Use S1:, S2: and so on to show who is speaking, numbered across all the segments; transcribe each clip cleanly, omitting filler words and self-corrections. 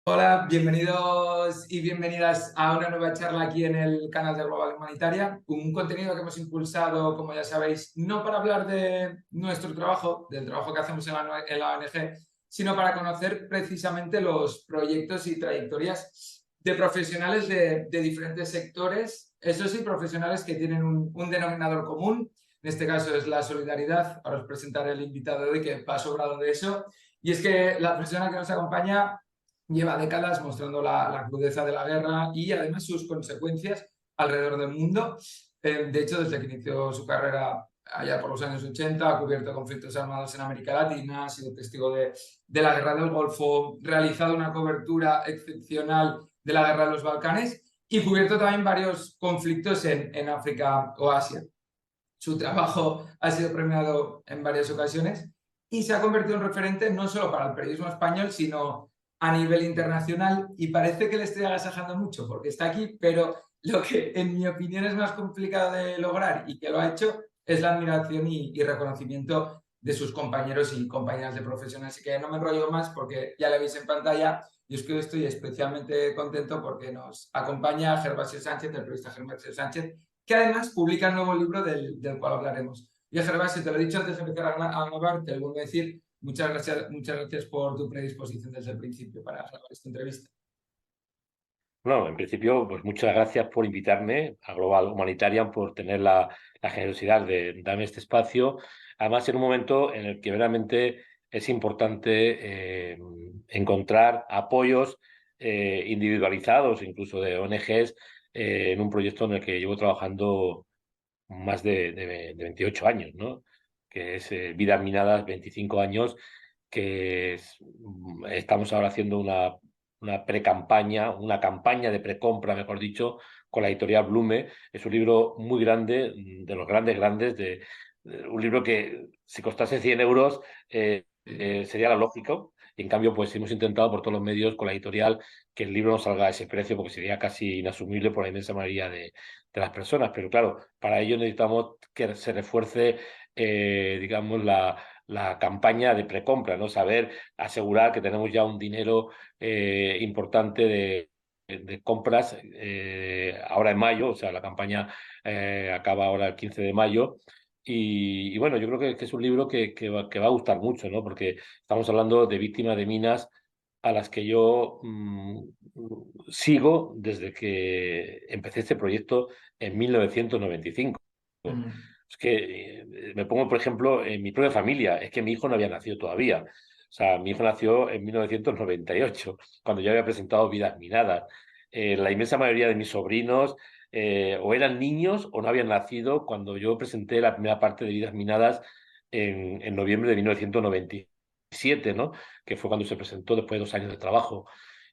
S1: Hola, bienvenidos y bienvenidas a una nueva charla aquí en el canal de Global Humanitaria, un contenido que hemos impulsado, como ya sabéis, no para hablar de nuestro trabajo, del trabajo que hacemos en la ONG, sino para conocer precisamente los proyectos y trayectorias de profesionales de diferentes sectores, eso sí, profesionales que tienen un denominador común, en este caso es la solidaridad. Ahora os presentaré el invitado de hoy que va sobrado de eso, y es que la persona que nos acompaña lleva décadas mostrando la crudeza de la guerra y además sus consecuencias alrededor del mundo. De hecho, desde que inició su carrera allá por los años 80, ha cubierto conflictos armados en América Latina, ha sido testigo de la guerra del Golfo, realizado una cobertura excepcional de la guerra de los Balcanes y cubierto también varios conflictos en África o Asia. Su trabajo ha sido premiado en varias ocasiones y se ha convertido en referente no solo para el periodismo español, sino a nivel internacional. Y parece que le estoy agasajando mucho porque está aquí, pero lo que en mi opinión es más complicado de lograr y que lo ha hecho es la admiración y reconocimiento de sus compañeros y compañeras de profesión. Así que no me enrollo más porque ya la veis en pantalla. Y es que hoy estoy especialmente contento porque nos acompaña Gervasio Sánchez, el periodista Gervasio Sánchez, que además publica el nuevo libro del cual hablaremos. Y Gervasio, te lo he dicho antes de empezar a grabar, te lo vuelvo a decir, muchas gracias por tu predisposición desde el principio para grabar esta entrevista.
S2: Bueno, en principio, pues muchas gracias por invitarme a Global Humanitarian, por tener la generosidad de darme este espacio. Además, en un momento en el que verdaderamente es importante encontrar apoyos individualizados, incluso de ONGs, en un proyecto en el que llevo trabajando más de 28 años, ¿no? Que es Vidas Minadas, 25 años, estamos ahora haciendo una pre-campaña, una campaña de precompra, mejor dicho, con la editorial Blume. Es un libro muy grande, de los grandes, de un libro que si costase 100 euros sería lo lógico. Y en cambio, pues hemos intentado por todos los medios con la editorial que el libro no salga a ese precio porque sería casi inasumible por la inmensa mayoría de las personas. Pero claro, para ello necesitamos que se refuerce, digamos, la campaña de precompra, ¿no? Saber asegurar que tenemos ya un dinero importante de compras ahora en mayo, o sea, la campaña acaba ahora el 15 de mayo. Y bueno, yo creo que es un libro que va a gustar mucho, ¿no? Porque estamos hablando de víctimas de minas a las que yo sigo desde que empecé este proyecto en 1995.
S1: Mm.
S2: Es que me pongo, por ejemplo, en mi propia familia, es que mi hijo no había nacido todavía. O sea, mi hijo nació en 1998, cuando yo había presentado Vidas Minadas. La inmensa mayoría de mis sobrinos o eran niños o no habían nacido cuando yo presenté la primera parte de Vidas Minadas en noviembre de 1997, ¿no? Que fue cuando se presentó después de 2 años de trabajo.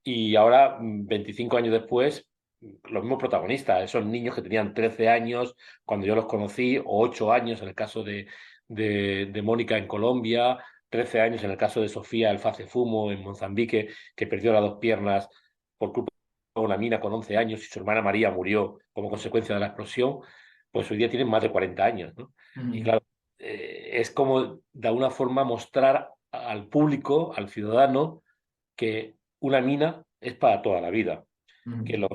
S2: Y ahora, 25 años después, los mismos protagonistas, esos niños que tenían 13 años cuando yo los conocí, o 8 años en el caso de Mónica en Colombia, 13 años en el caso de Sofía el Face Fumo en Mozambique, que perdió las dos piernas por culpa de una mina con 11 años y su hermana María murió como consecuencia de la explosión, pues hoy día tienen más de 40 años, ¿no? Y
S1: Mm.
S2: claro, es como de alguna forma mostrar al público, al ciudadano, que una mina es para toda la vida, que
S1: Mm.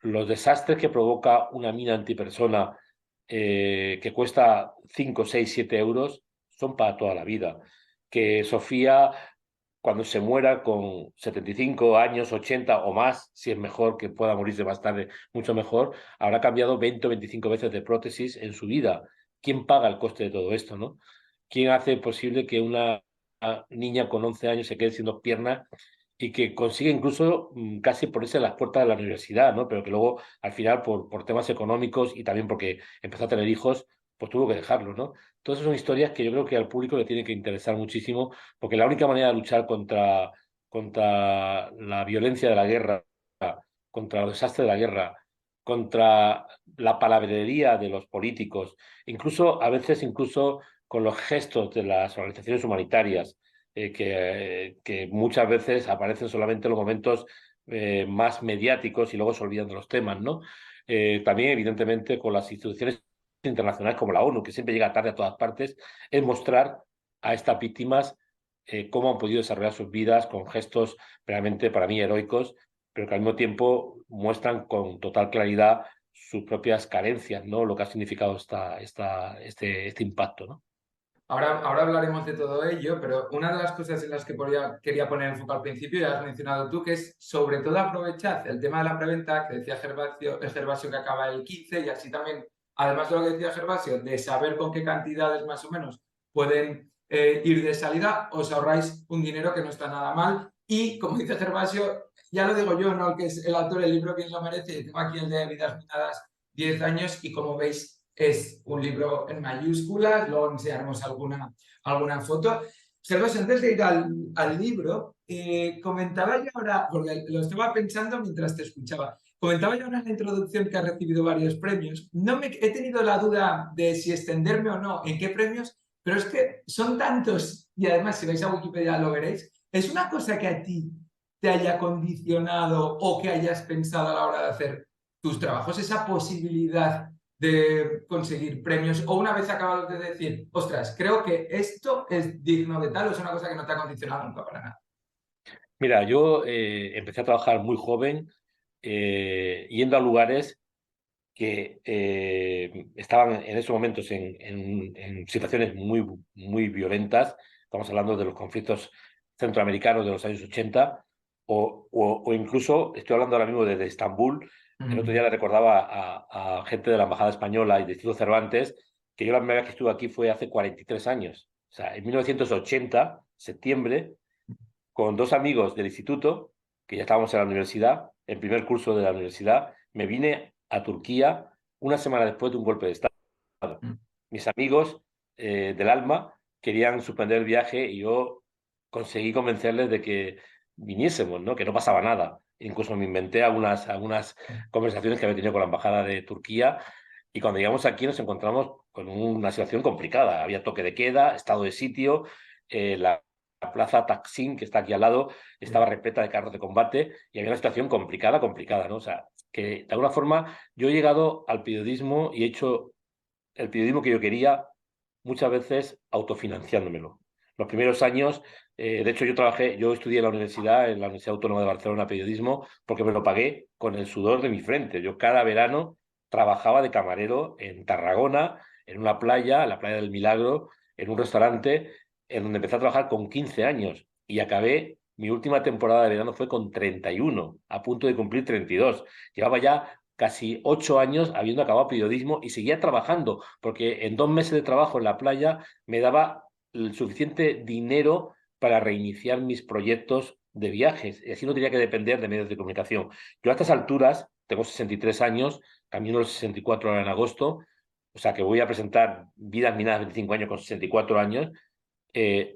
S2: los desastres que provoca una mina antipersona que cuesta 5 6 7 euros son para toda la vida. Que Sofía, cuando se muera con 75 años, 80 o más, si es mejor que pueda morirse más tarde, mucho mejor, habrá cambiado 20 o 25 veces de prótesis en su vida. ¿Quién paga el coste de todo esto, no? ¿Quién hace posible que una niña con 11 años se quede sin dos piernas y que consigue incluso casi ponerse en las puertas de la universidad, ¿no? Pero que luego, al final, por temas económicos y también porque empezó a tener hijos, pues tuvo que dejarlo, ¿no? Todas esas son historias que yo creo que al público le tiene que interesar muchísimo, porque la única manera de luchar contra la violencia de la guerra, contra los desastres de la guerra, contra la palabrería de los políticos, incluso a veces incluso con los gestos de las organizaciones humanitarias, que muchas veces aparecen solamente en los momentos más mediáticos y luego se olvidan de los temas, ¿no? También, evidentemente, con las instituciones internacionales como la ONU, que siempre llega tarde a todas partes, es mostrar a estas víctimas cómo han podido desarrollar sus vidas con gestos realmente para mí heroicos, pero que al mismo tiempo muestran con total claridad sus propias carencias, ¿no? Lo que ha significado este impacto, ¿no?
S1: Ahora hablaremos de todo ello, pero una de las cosas en las que quería poner enfoque al principio, ya has mencionado tú, que es sobre todo aprovechar el tema de la preventa, que decía Gervasio que acaba el 15, y así también, además de lo que decía Gervasio, de saber con qué cantidades más o menos pueden ir de salida, os ahorráis un dinero que no está nada mal. Y como dice Gervasio, ya lo digo yo, no el que es el autor del libro quien lo merece, tengo aquí el de Vidas Minadas 10 años, y como veis es un libro en mayúsculas, luego enseñaremos alguna foto. Gervasio, antes de ir al libro, comentaba yo ahora, porque lo estaba pensando mientras te escuchaba, comentaba yo ahora en la introducción que ha recibido varios premios. He tenido la duda de si extenderme o no en qué premios, pero es que son tantos, y además si vais a Wikipedia lo veréis. ¿Es una cosa que a ti te haya condicionado o que hayas pensado a la hora de hacer tus trabajos, esa posibilidad de conseguir premios, o una vez acabado de decir, ostras, creo que esto es digno de tal, o es una cosa que no te ha condicionado nunca para nada?
S2: Mira, yo empecé a trabajar muy joven, yendo a lugares que estaban en esos momentos en situaciones muy violentas. Estamos hablando de los conflictos centroamericanos de los años 80, o incluso, estoy hablando ahora mismo desde Estambul. El otro día le recordaba a gente de la Embajada Española y de Instituto Cervantes que yo la primera vez que estuve aquí fue hace 43 años. O sea, en 1980, septiembre, con dos amigos del instituto, que ya estábamos en la universidad, en primer curso de la universidad, me vine a Turquía una semana después de un golpe de Estado. Mis amigos del alma querían suspender el viaje y yo conseguí convencerles de que viniésemos, ¿no? Que no pasaba nada. Incluso me inventé algunas conversaciones que había tenido con la embajada de Turquía, y cuando llegamos aquí nos encontramos con una situación complicada. Había toque de queda, estado de sitio, la plaza Taksim, que está aquí al lado, estaba repleta de carros de combate y había una situación complicada, ¿no? O sea, que de alguna forma yo he llegado al periodismo y he hecho el periodismo que yo quería, muchas veces autofinanciándomelo. Los primeros años, de hecho yo estudié en la Universidad Autónoma de Barcelona, periodismo, porque me lo pagué con el sudor de mi frente. Yo cada verano trabajaba de camarero en Tarragona, en una playa, la playa del Milagro, en un restaurante en donde empecé a trabajar con 15 años y acabé. Mi última temporada de verano fue con 31, a punto de cumplir 32. Llevaba ya casi 8 años habiendo acabado periodismo y seguía trabajando, porque en 2 meses de trabajo en la playa me daba el suficiente dinero para reiniciar mis proyectos de viajes, y así no tenía que depender de medios de comunicación. Yo a estas alturas tengo 63 años, camino los 64 ahora en agosto, o sea que voy a presentar Vidas Minadas 25 años con 64 años.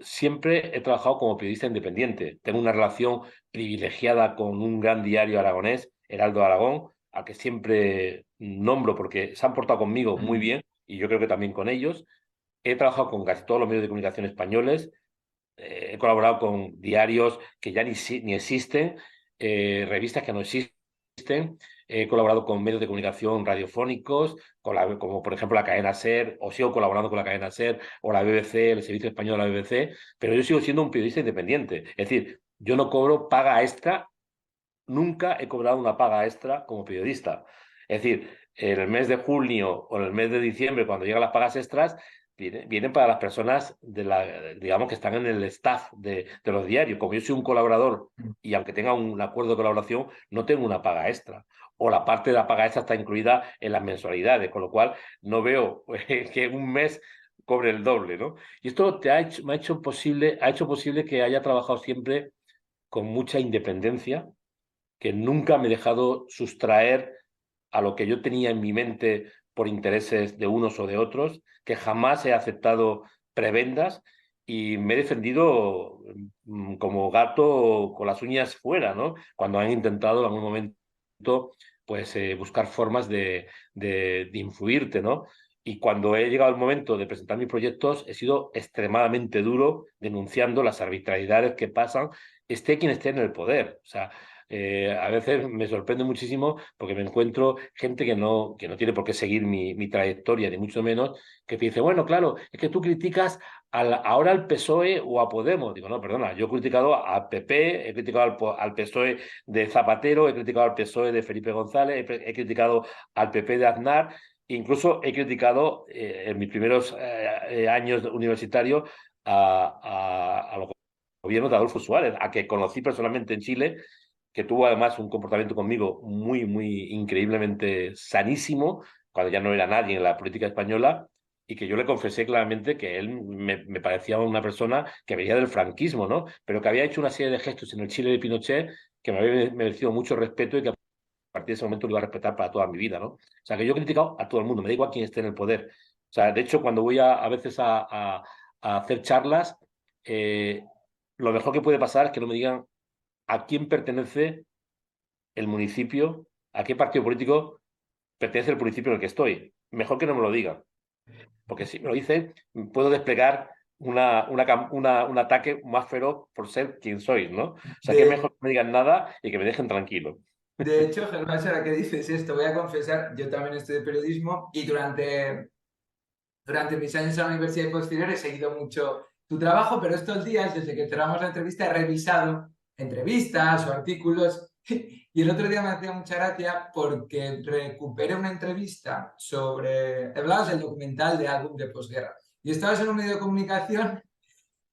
S2: Siempre he trabajado como periodista independiente. Tengo una relación privilegiada con un gran diario aragonés, Heraldo Aragón, al que siempre nombro porque se han portado conmigo muy bien y yo creo que también con ellos. He trabajado con casi todos los medios de comunicación españoles, he colaborado con diarios que ya ni existen, revistas que no existen, he colaborado con medios de comunicación radiofónicos, como por ejemplo la cadena SER, o sigo colaborando con la cadena SER o la BBC, el Servicio Español de la BBC, pero yo sigo siendo un periodista independiente. Es decir, yo no cobro paga extra, nunca he cobrado una paga extra como periodista. Es decir, en el mes de junio o en el mes de diciembre, cuando llegan las pagas extras, vienen para las personas digamos, que están en el staff de los diarios. Como yo soy un colaborador y aunque tenga un acuerdo de colaboración, no tengo una paga extra. O la parte de la paga extra está incluida en las mensualidades, con lo cual no veo que un mes cobre el doble, ¿no? Y esto ha hecho posible que haya trabajado siempre con mucha independencia, que nunca me he dejado sustraer a lo que yo tenía en mi mente por intereses de unos o de otros, que jamás he aceptado prebendas y me he defendido como gato con las uñas fuera, ¿no? Cuando han intentado en algún momento pues buscar formas de influirte, ¿no? Y cuando he llegado el momento de presentar mis proyectos, he sido extremadamente duro denunciando las arbitrariedades que pasan, esté quien esté en el poder. O sea, A veces me sorprende muchísimo porque me encuentro gente que no tiene por qué seguir mi trayectoria, ni mucho menos, que te dice, bueno, claro, es que tú criticas ahora al PSOE o a Podemos. Digo, no, perdona, yo he criticado al PP, he criticado al PSOE de Zapatero, he criticado al PSOE de Felipe González, he criticado al PP de Aznar, incluso he criticado en mis primeros años universitarios a los gobiernos de Adolfo Suárez, a que conocí personalmente en Chile, que tuvo además un comportamiento conmigo muy, muy increíblemente sanísimo, cuando ya no era nadie en la política española, y que yo le confesé claramente que él me parecía una persona que venía del franquismo, ¿no? Pero que había hecho una serie de gestos en el Chile de Pinochet que me había merecido mucho respeto y que a partir de ese momento lo iba a respetar para toda mi vida, ¿no? O sea, que yo he criticado a todo el mundo, me da igual quién esté en el poder. O sea, de hecho, cuando voy a veces a hacer charlas, eh, lo mejor que puede pasar es que no me digan a quién pertenece el municipio, a qué partido político pertenece el municipio en el que estoy. Mejor que no me lo digan, porque si me lo dicen, puedo desplegar un ataque más feroz por ser quien soy, ¿no? O sea, que es mejor
S1: De,
S2: que no me digan nada y que me dejen tranquilo.
S1: de hecho, Germán, ahora que dices esto, voy a confesar, yo también estudié periodismo y durante mis años en la universidad y posterior he seguido mucho tu trabajo, pero estos días, desde que cerramos la entrevista, he revisado entrevistas o artículos y el otro día me hacía mucha gracia porque recuperé una entrevista sobre, hablabas del documental de álbum de posguerra y estabas en un medio de comunicación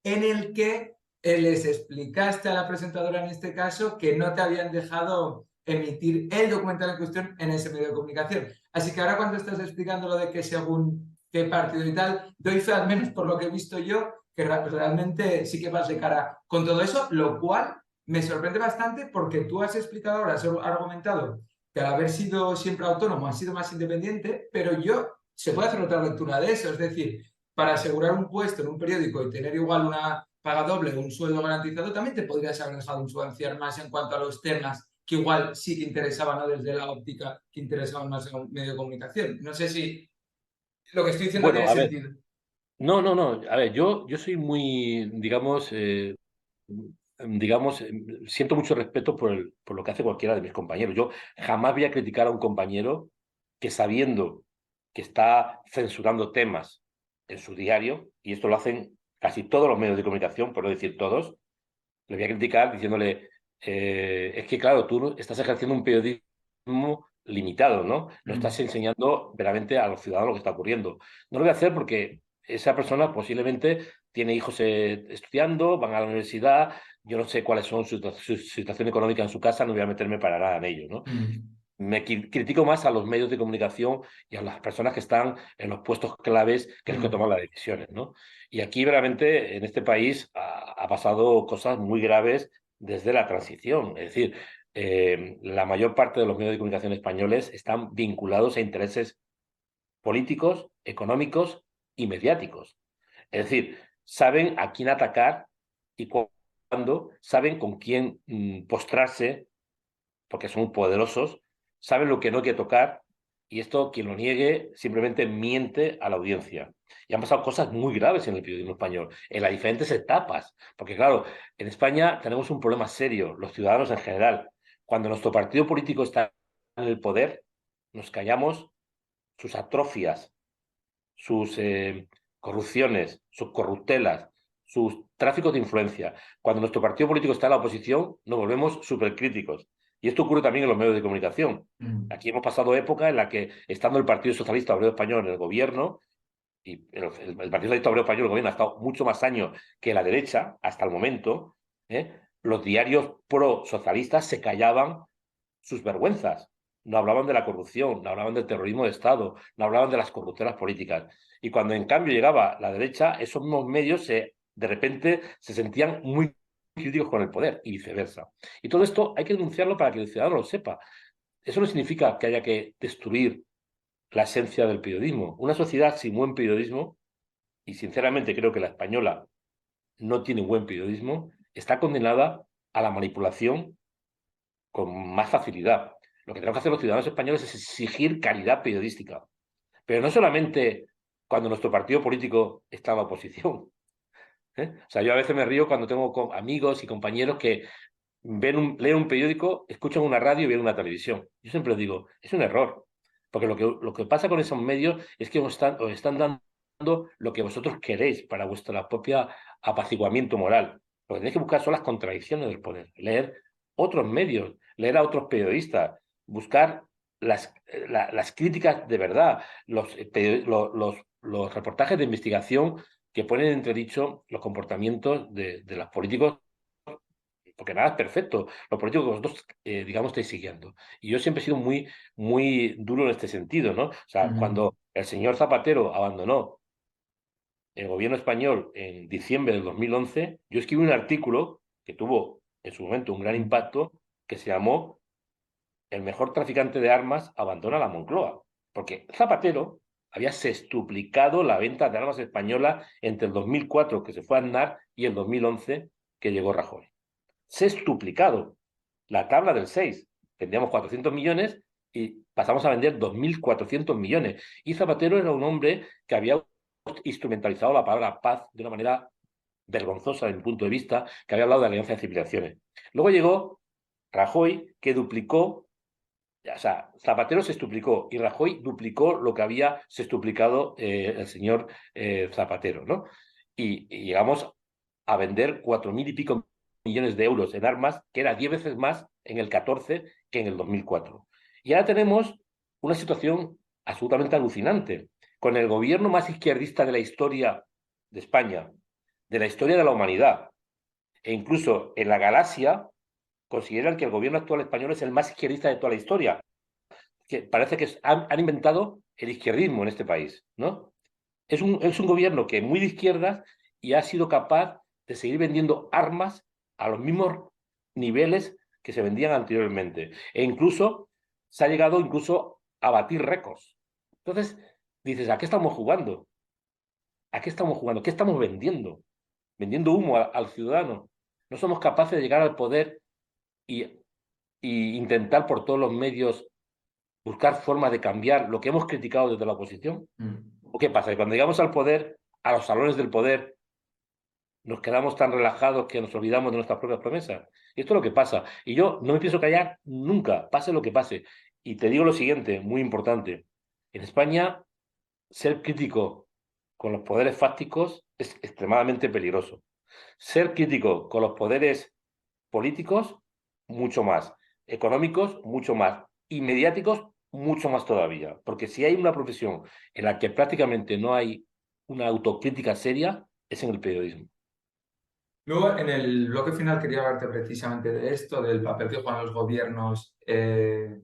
S1: en el que les explicaste a la presentadora en este caso que no te habían dejado emitir el documental en cuestión en ese medio de comunicación. Así que ahora cuando estás explicando lo de que según qué partido y tal, doy fe, al menos por lo que he visto yo, que realmente sí que vas de cara con todo eso, lo cual me sorprende bastante porque tú has explicado ahora, has argumentado que al haber sido siempre autónomo has sido más independiente, pero yo se puede hacer otra lectura de eso, es decir, para asegurar un puesto en un periódico y tener igual una paga doble o un sueldo garantizado, también te podrías haber dejado influenciar más en cuanto a los temas que igual sí que interesaban, ¿no? Desde la óptica que interesaban más en un medio de comunicación. No sé si lo que estoy diciendo tiene
S2: Bueno, a ver,
S1: sentido.
S2: no, no, no, a ver, yo soy muy, digamos, siento mucho respeto por lo que hace cualquiera de mis compañeros. Yo jamás voy a criticar a un compañero que sabiendo que está censurando temas en su diario, y esto lo hacen casi todos los medios de comunicación, por no decir todos, le voy a criticar diciéndole, es que claro, tú estás ejerciendo un periodismo limitado, ¿no? No estás
S1: Mm.
S2: enseñando veramente a los ciudadanos lo que está ocurriendo. No lo voy a hacer porque esa persona posiblemente tiene hijos estudiando, van a la universidad, yo no sé cuáles son su situación económica en su casa, no voy a meterme para nada en ello, ¿no?
S1: Mm.
S2: Critico más a los medios de comunicación y a las personas que están en los puestos claves, que es los que
S1: Mm.
S2: toman las decisiones, ¿no? Y aquí realmente en este país ha pasado cosas muy graves desde la transición. Es decir, la mayor parte de los medios de comunicación españoles están vinculados a intereses políticos, económicos y mediáticos. Es decir, saben a quién atacar y cuándo, saben con quién postrarse porque son poderosos, saben lo que no hay que tocar y esto, quien lo niegue, simplemente miente a la audiencia. Y han pasado cosas muy graves en el periodismo español, en las diferentes etapas, porque claro, en España tenemos un problema serio, los ciudadanos en general. Cuando nuestro partido político está en el poder, nos callamos sus atrofias, sus corrupciones, sus corruptelas, sus tráficos de influencia. Cuando nuestro partido político está en la oposición, nos volvemos súper críticos. Y esto ocurre también en los medios de comunicación.
S1: Mm.
S2: Aquí hemos pasado época en la que, estando el Partido Socialista Obrero Español en el gobierno, y el Partido Socialista Obrero Español en el gobierno ha estado mucho más años que la derecha, hasta el momento, los diarios pro-socialistas se callaban sus vergüenzas. No hablaban de la corrupción, no hablaban del terrorismo de Estado, no hablaban de las corruptelas políticas. Y cuando en cambio llegaba la derecha, esos mismos medios de repente se sentían muy críticos con el poder y viceversa. Y todo esto hay que denunciarlo para que el ciudadano lo sepa. Eso no significa que haya que destruir la esencia del periodismo. Una sociedad sin buen periodismo, y sinceramente creo que la española no tiene buen periodismo, está condenada a la manipulación con más facilidad. Lo que tenemos que hacer los ciudadanos españoles es exigir calidad periodística, pero no solamente cuando nuestro partido político está en la oposición. O sea, yo a veces me río cuando tengo amigos y compañeros que leen un periódico, escuchan una radio y ven una televisión. Yo siempre digo, es un error, porque lo que pasa con esos medios es que os están dando lo que vosotros queréis para vuestro propio apaciguamiento moral. Lo que tenéis que buscar son las contradicciones del poder, leer otros medios, leer a otros periodistas, buscar las críticas de verdad, los reportajes de investigación que ponen en entredicho los comportamientos de los políticos, porque nada es perfecto. Los políticos que vosotros, digamos, estáis siguiendo. Y yo siempre he sido muy, muy duro en este sentido, ¿no? O sea,
S1: Ujú,
S2: cuando el señor Zapatero abandonó el gobierno español en diciembre del 2011, yo escribí un artículo que tuvo en su momento un gran
S1: ujú,
S2: impacto, que se llamó "El mejor traficante de armas abandona la Moncloa", porque Zapatero había sextuplicado la venta de armas españolas entre el 2004, que se fue a Aznar, y el 2011, que llegó Rajoy. Sextuplicado. La tabla del 6. Vendíamos 400 millones y pasamos a vender 2.400 millones. Y Zapatero era un hombre que había instrumentalizado la palabra paz de una manera vergonzosa desde mi punto de vista, que había hablado de alianza de civilizaciones. Luego llegó Rajoy, que duplicó, o sea, Zapatero se duplicó y Rajoy duplicó lo que había sextuplicado el señor Zapatero, ¿no? Y llegamos a vender 4.000 y pico millones de euros en armas, que era 10 veces más en el 14 que en el 2004. Y ahora tenemos una situación absolutamente alucinante, con el gobierno más izquierdista de la historia de España, de la historia de la humanidad, e incluso en la galaxia consideran que el gobierno actual español es el más izquierdista de toda la historia, que parece que han inventado el izquierdismo en este país, ¿no? Es un gobierno que es muy de izquierdas y ha sido capaz de seguir vendiendo armas a los mismos niveles que se vendían anteriormente. E incluso se ha llegado incluso a batir récords. Entonces, dices, ¿a qué estamos jugando? ¿A qué estamos jugando? ¿Qué estamos vendiendo? Vendiendo humo al ciudadano. No somos capaces de llegar al poder y, y intentar por todos los medios buscar formas de cambiar lo que hemos criticado desde la oposición.
S1: ujú.
S2: ¿O qué pasa? Que cuando llegamos al poder, a los salones del poder, nos quedamos tan relajados que nos olvidamos de nuestras propias promesas. Y esto es lo que pasa. Y yo no me pienso callar nunca, pase lo que pase. Y te digo lo siguiente, muy importante. En España, ser crítico con los poderes fácticos es extremadamente peligroso. Ser crítico con los poderes políticos, mucho más. Económicos, mucho más. Y mediáticos, mucho más todavía. Porque si hay una profesión en la que prácticamente no hay una autocrítica seria, es en el periodismo.
S1: Luego, en el bloque final quería hablarte precisamente de esto, del papel que juegan los gobiernos de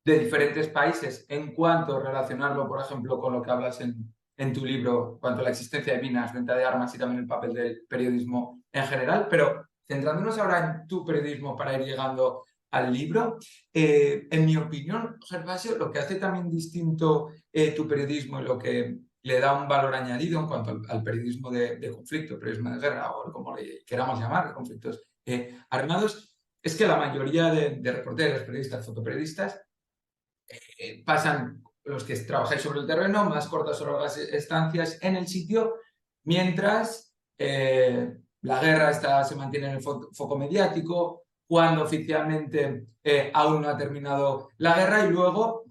S1: diferentes países en cuanto a relacionarlo, por ejemplo, con lo que hablas en tu libro, en cuanto a la existencia de minas, venta de armas y también el papel del periodismo en general. Pero centrándonos ahora en tu periodismo para ir llegando al libro, en mi opinión, Gervasio, lo que hace también distinto tu periodismo y lo que le da un valor añadido en cuanto al periodismo de conflicto, periodismo de guerra o como le queramos llamar, conflictos armados, es que la mayoría de reporteros, periodistas, fotoperiodistas, pasan los que trabajáis sobre el terreno, más cortas o largas estancias en el sitio, mientras la guerra se mantiene en el foco mediático, cuando oficialmente aún no ha terminado la guerra y luego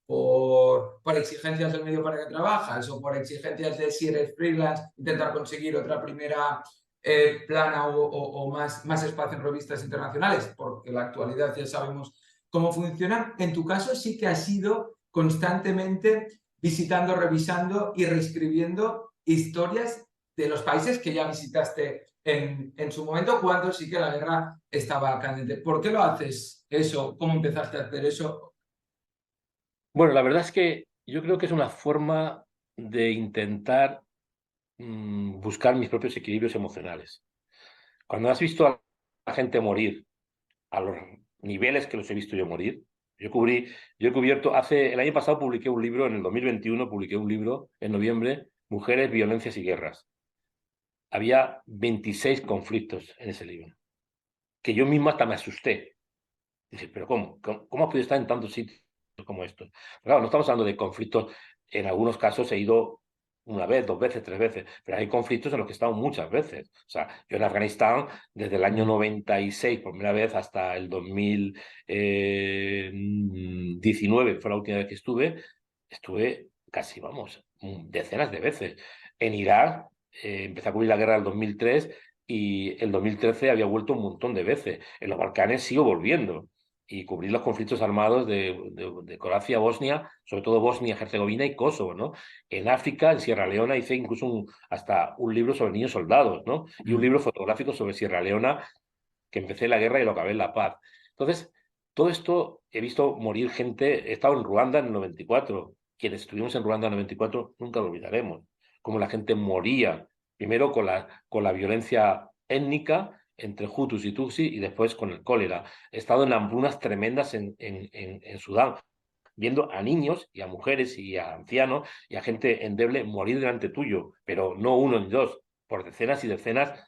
S1: por exigencias del medio para que trabajas o por exigencias de si eres freelance, intentar conseguir otra primera plana o más espacio en revistas internacionales, porque la actualidad ya sabemos cómo funciona. En tu caso sí que has ido constantemente visitando, revisando y reescribiendo historias de los países que ya visitaste en su momento, cuando sí que la guerra estaba candente. ¿Por qué lo haces eso? ¿Cómo empezaste a hacer eso?
S2: Bueno, la verdad es que yo creo que es una forma de intentar buscar mis propios equilibrios emocionales. Cuando has visto a la gente morir a los niveles que los he visto yo morir, yo cubrí, yo he cubierto, el año pasado publiqué un libro, en el 2021 publiqué un libro, en noviembre, Mujeres, Violencias y Guerras. Había 26 conflictos en ese libro, que yo mismo hasta me asusté. Dice, pero ¿Cómo has podido estar en tantos sitios como estos? Claro, no estamos hablando de conflictos, en algunos casos he ido una vez, dos veces, tres veces, pero hay conflictos en los que he estado muchas veces. O sea, yo en Afganistán, desde el año 96, por primera vez, hasta el 2019, que fue la última vez que estuve casi, vamos, decenas de veces. En Irak, empecé a cubrir la guerra del 2003 y el 2013 había vuelto un montón de veces. En los Balcanes sigo volviendo y cubrir los conflictos armados de Croacia, Bosnia, sobre todo Bosnia, Herzegovina y Kosovo, ¿no? En África, en Sierra Leona, hice incluso hasta un libro sobre niños soldados, ¿no? Y un libro fotográfico sobre Sierra Leona, que empecé la guerra y lo acabé en la paz. Entonces, todo esto he visto morir gente. He estado en Ruanda en el 94. Quienes estuvimos en Ruanda en el 94 nunca lo olvidaremos. Cómo la gente moría, primero con la violencia étnica entre Hutus y Tutsi y después con el cólera. He estado en hambrunas tremendas en Sudán, viendo a niños y a mujeres y a ancianos y a gente endeble morir delante tuyo, pero no uno ni dos, por decenas y decenas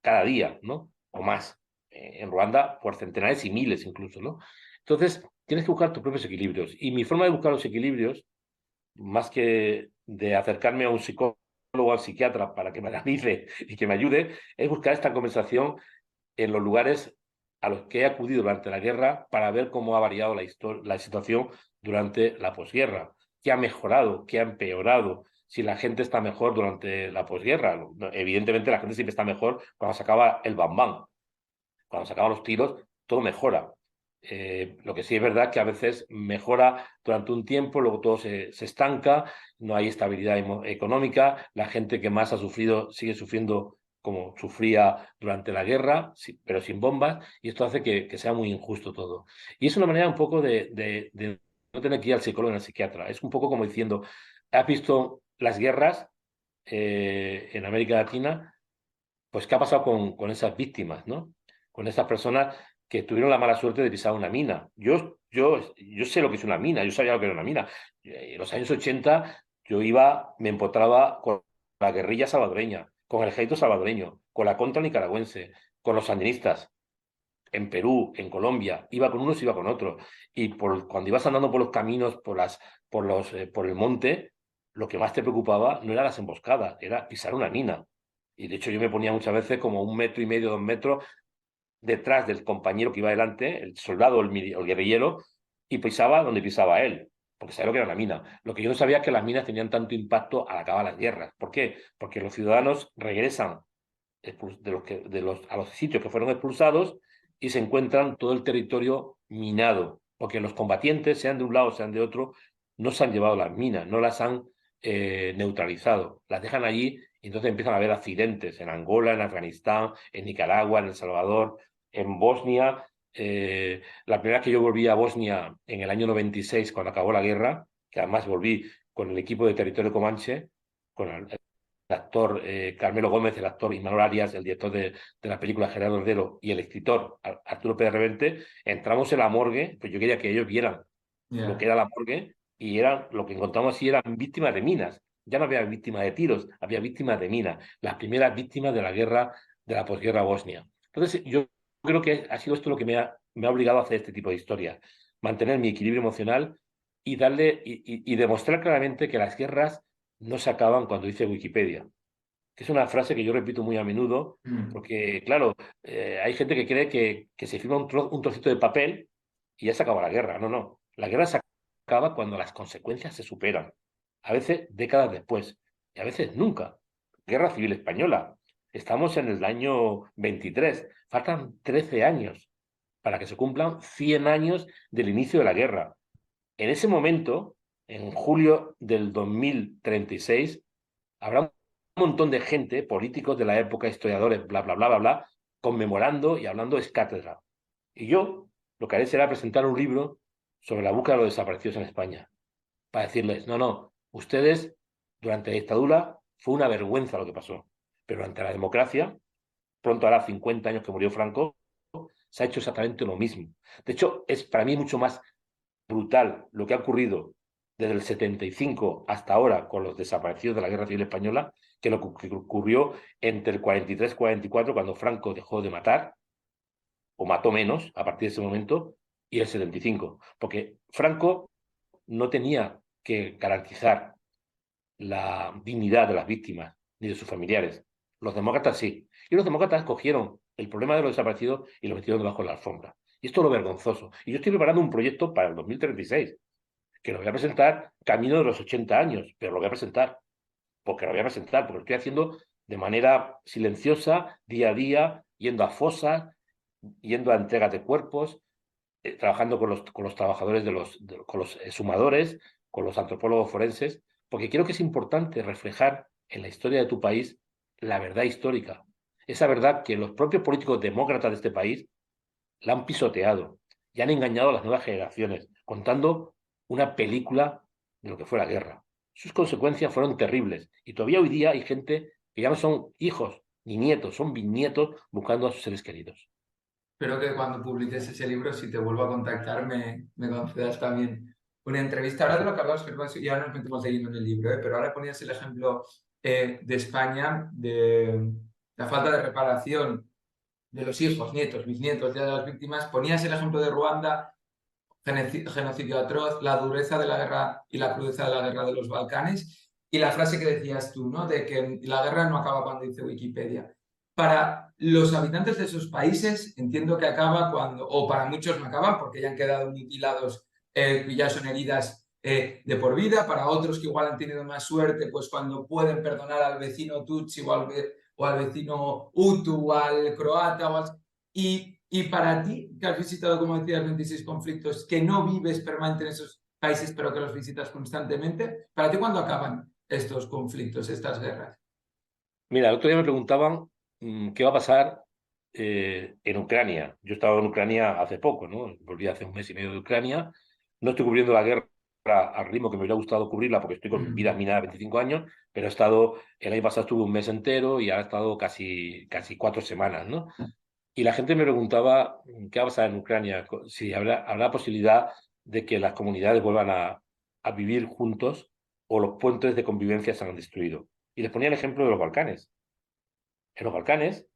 S2: cada día, ¿no? O más. En Ruanda, por centenares y miles incluso, ¿no? Entonces, tienes que buscar tus propios equilibrios. Y mi forma de buscar los equilibrios, más que de acercarme a un psicólogo o al psiquiatra para que me analice y que me ayude, es buscar esta conversación en los lugares a los que he acudido durante la guerra para ver cómo ha variado la situación durante la posguerra, qué ha mejorado, qué ha empeorado, si la gente está mejor durante la posguerra. Evidentemente la gente siempre está mejor cuando se acaba el bam bam, cuando se acaban los tiros, todo mejora. Lo que sí es verdad que a veces mejora durante un tiempo, luego todo se estanca, no hay estabilidad económica, la gente que más ha sufrido sigue sufriendo como sufría durante la guerra, sí, pero sin bombas, y esto hace que sea muy injusto todo. Y es una manera un poco de no tener que ir al psicólogo ni al psiquiatra. Es un poco como diciendo, ¿has visto las guerras en América Latina? Pues, ¿qué ha pasado con esas víctimas, ¿no? Con esas personas que tuvieron la mala suerte de pisar una mina. Yo sé lo que es una mina, yo sabía lo que era una mina. En los años 80 yo me empotraba con la guerrilla salvadoreña, con el ejército salvadoreño, con la contra nicaragüense, con los sandinistas. En Perú, en Colombia, iba con unos, iba con otros. Y cuando ibas andando por los caminos, por el monte, lo que más te preocupaba no era las emboscadas, era pisar una mina. Y de hecho yo me ponía muchas veces como 1,5 metros, 2 metros detrás del compañero que iba delante, el soldado, el guerrillero, y pisaba donde pisaba él, porque sabía lo que era una mina. Lo que yo no sabía es que las minas tenían tanto impacto al acabar las guerras. ¿Por qué? Porque los ciudadanos regresan a los sitios que fueron expulsados y se encuentran todo el territorio minado, porque los combatientes, sean de un lado, sean de otro, no se han llevado las minas, no las han neutralizado, las dejan allí y entonces empiezan a haber accidentes en Angola, en Afganistán, en Nicaragua, en El Salvador, en Bosnia. La primera vez que yo volví a Bosnia en el año 96, cuando acabó la guerra, que además volví con el equipo de territorio Comanche, con el actor Carmelo Gómez, el actor Imanol Arias, el director de la película Gerardo Ordero y el escritor Arturo Pérez Reverte, entramos en la morgue, pues yo quería que ellos vieran lo que
S1: Ya.
S2: era la morgue y lo que encontramos así eran víctimas de minas. Ya no había víctimas de tiros, había víctimas de minas, las primeras víctimas de la guerra, de la posguerra bosnia. Entonces, yo creo que ha sido esto lo que me ha obligado a hacer este tipo de historias, mantener mi equilibrio emocional y y demostrar claramente que las guerras no se acaban cuando dice Wikipedia, que es una frase que yo repito muy a menudo,
S1: Mm.
S2: porque, claro, hay gente que cree que se firma un trocito de papel y ya se acaba la guerra. No, no. La guerra se acaba cuando las consecuencias se superan. A veces décadas después y a veces nunca. Guerra Civil Española. Estamos en el año 23. Faltan 13 años para que se cumplan 100 años del inicio de la guerra. En ese momento, en julio del 2036, habrá un montón de gente, políticos de la época, historiadores, bla, bla, bla, bla, bla, conmemorando y hablando es cátedra. Y yo lo que haré será presentar un libro sobre la búsqueda de los desaparecidos en España, para decirles, no, no, ustedes durante la dictadura fue una vergüenza lo que pasó, pero durante la democracia, pronto hará 50 años que murió Franco, se ha hecho exactamente lo mismo. De hecho, es para mí mucho más brutal lo que ha ocurrido desde el 75 hasta ahora con los desaparecidos de la Guerra Civil Española que lo que ocurrió entre el 43 y 44 cuando Franco dejó de matar o mató menos a partir de ese momento y el 75. Porque Franco no tenía que garantizar la dignidad de las víctimas ni de sus familiares. Los demócratas sí. Y los demócratas cogieron el problema de los desaparecidos y lo metieron debajo de la alfombra. Y esto es lo vergonzoso. Y yo estoy preparando un proyecto para el 2036, que lo voy a presentar camino de los 80 años, pero lo voy a presentar, porque lo estoy haciendo de manera silenciosa, día a día, yendo a fosas, yendo a entregas de cuerpos, trabajando con los trabajadores con los exhumadores, con los antropólogos forenses, porque creo que es importante reflejar en la historia de tu país la verdad histórica. Esa verdad que los propios políticos demócratas de este país la han pisoteado y han engañado a las nuevas generaciones, contando una película de lo que fue la guerra. Sus consecuencias fueron terribles y todavía hoy día hay gente que ya no son hijos ni nietos, son bisnietos buscando a sus seres queridos.
S1: Espero que cuando publiques ese libro, si te vuelvo a contactar, me concedas también una entrevista. Ahora de lo que hablabas, perdón, ya nos metemos leyendo en el libro, pero ahora ponías el ejemplo de España, de la falta de reparación de los hijos, nietos, bisnietos de las víctimas. Ponías el ejemplo de Ruanda, genocidio atroz, la dureza de la guerra y la crudeza de la guerra de los Balcanes, y la frase que decías tú, ¿no? De que la guerra no acaba cuando dice Wikipedia. Para los habitantes de esos países, entiendo que acaba cuando, o para muchos no acaba, porque ya han quedado mutilados y ya son heridas de por vida. Para otros que igual han tenido más suerte, pues cuando pueden perdonar al vecino Tutsi o al vecino Hutu o al croata. Y para ti, que has visitado, como decías, 26 conflictos, que no vives permanente en esos países, pero que los visitas constantemente, ¿para ti cuándo acaban estos conflictos, estas guerras?
S2: Mira, el otro día me preguntaban qué va a pasar en Ucrania. Yo estaba en Ucrania hace poco, ¿no? Volví hace un mes y medio de Ucrania. No estoy cubriendo la guerra al ritmo que me hubiera gustado cubrirla porque estoy con vida minada de 25 años, pero he estado, el año pasado estuve un mes entero y ahora he estado casi 4 semanas, ¿no? Y la gente me preguntaba qué va a pasar en Ucrania, si habrá posibilidad de que las comunidades vuelvan a vivir juntos o los puentes de convivencia se han destruido. Y les ponía el ejemplo de los Balcanes. En los Balcanes,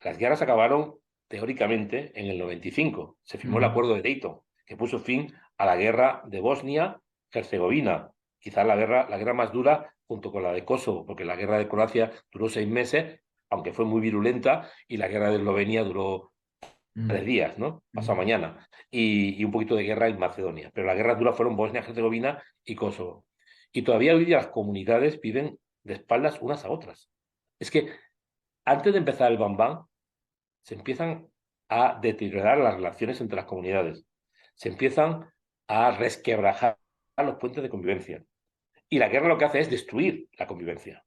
S2: las guerras acabaron teóricamente en el 95. Se firmó el Acuerdo de Dayton, que puso fin a la guerra de Bosnia-Herzegovina. Quizás la guerra más dura junto con la de Kosovo, porque la guerra de Croacia duró 6 meses, aunque fue muy virulenta, y la guerra de Eslovenia duró 3 días, ¿no? Pasado mañana. Y un poquito de guerra en Macedonia. Pero las guerras duras fueron Bosnia-Herzegovina y Kosovo. Y todavía hoy día las comunidades viven de espaldas unas a otras. Es que antes de empezar el Bam Bam, se empiezan a deteriorar las relaciones entre las comunidades. Se empiezan a resquebrajar los puentes de convivencia. Y la guerra lo que hace es destruir la convivencia.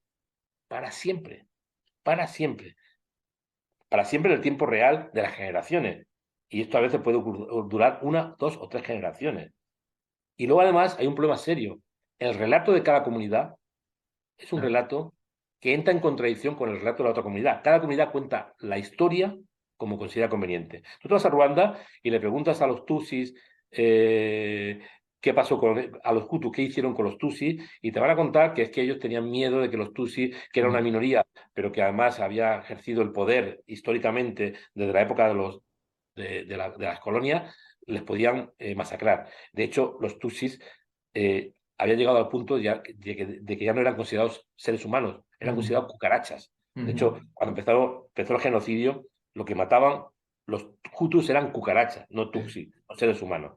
S2: Para siempre. Para siempre. Para siempre en el tiempo real de las generaciones. Y esto a veces puede durar 1, 2 o 3 generaciones. Y luego además hay un problema serio. El relato de cada comunidad es un relato que entra en contradicción con el relato de la otra comunidad. Cada comunidad cuenta la historia como considera conveniente. Tú te vas a Ruanda y le preguntas a los Tutsis qué pasó a los Hutus, qué hicieron con los Tutsis, y te van a contar que es que ellos tenían miedo de que los Tutsis, que era una minoría, pero que además había ejercido el poder históricamente desde la época de las colonias, les podían masacrar. De hecho, los Tutsis había llegado al punto de que ya no eran considerados seres humanos, eran considerados cucarachas. De hecho, cuando empezó el genocidio, lo que mataban los Hutus eran cucarachas, no Tutsi, no seres humanos.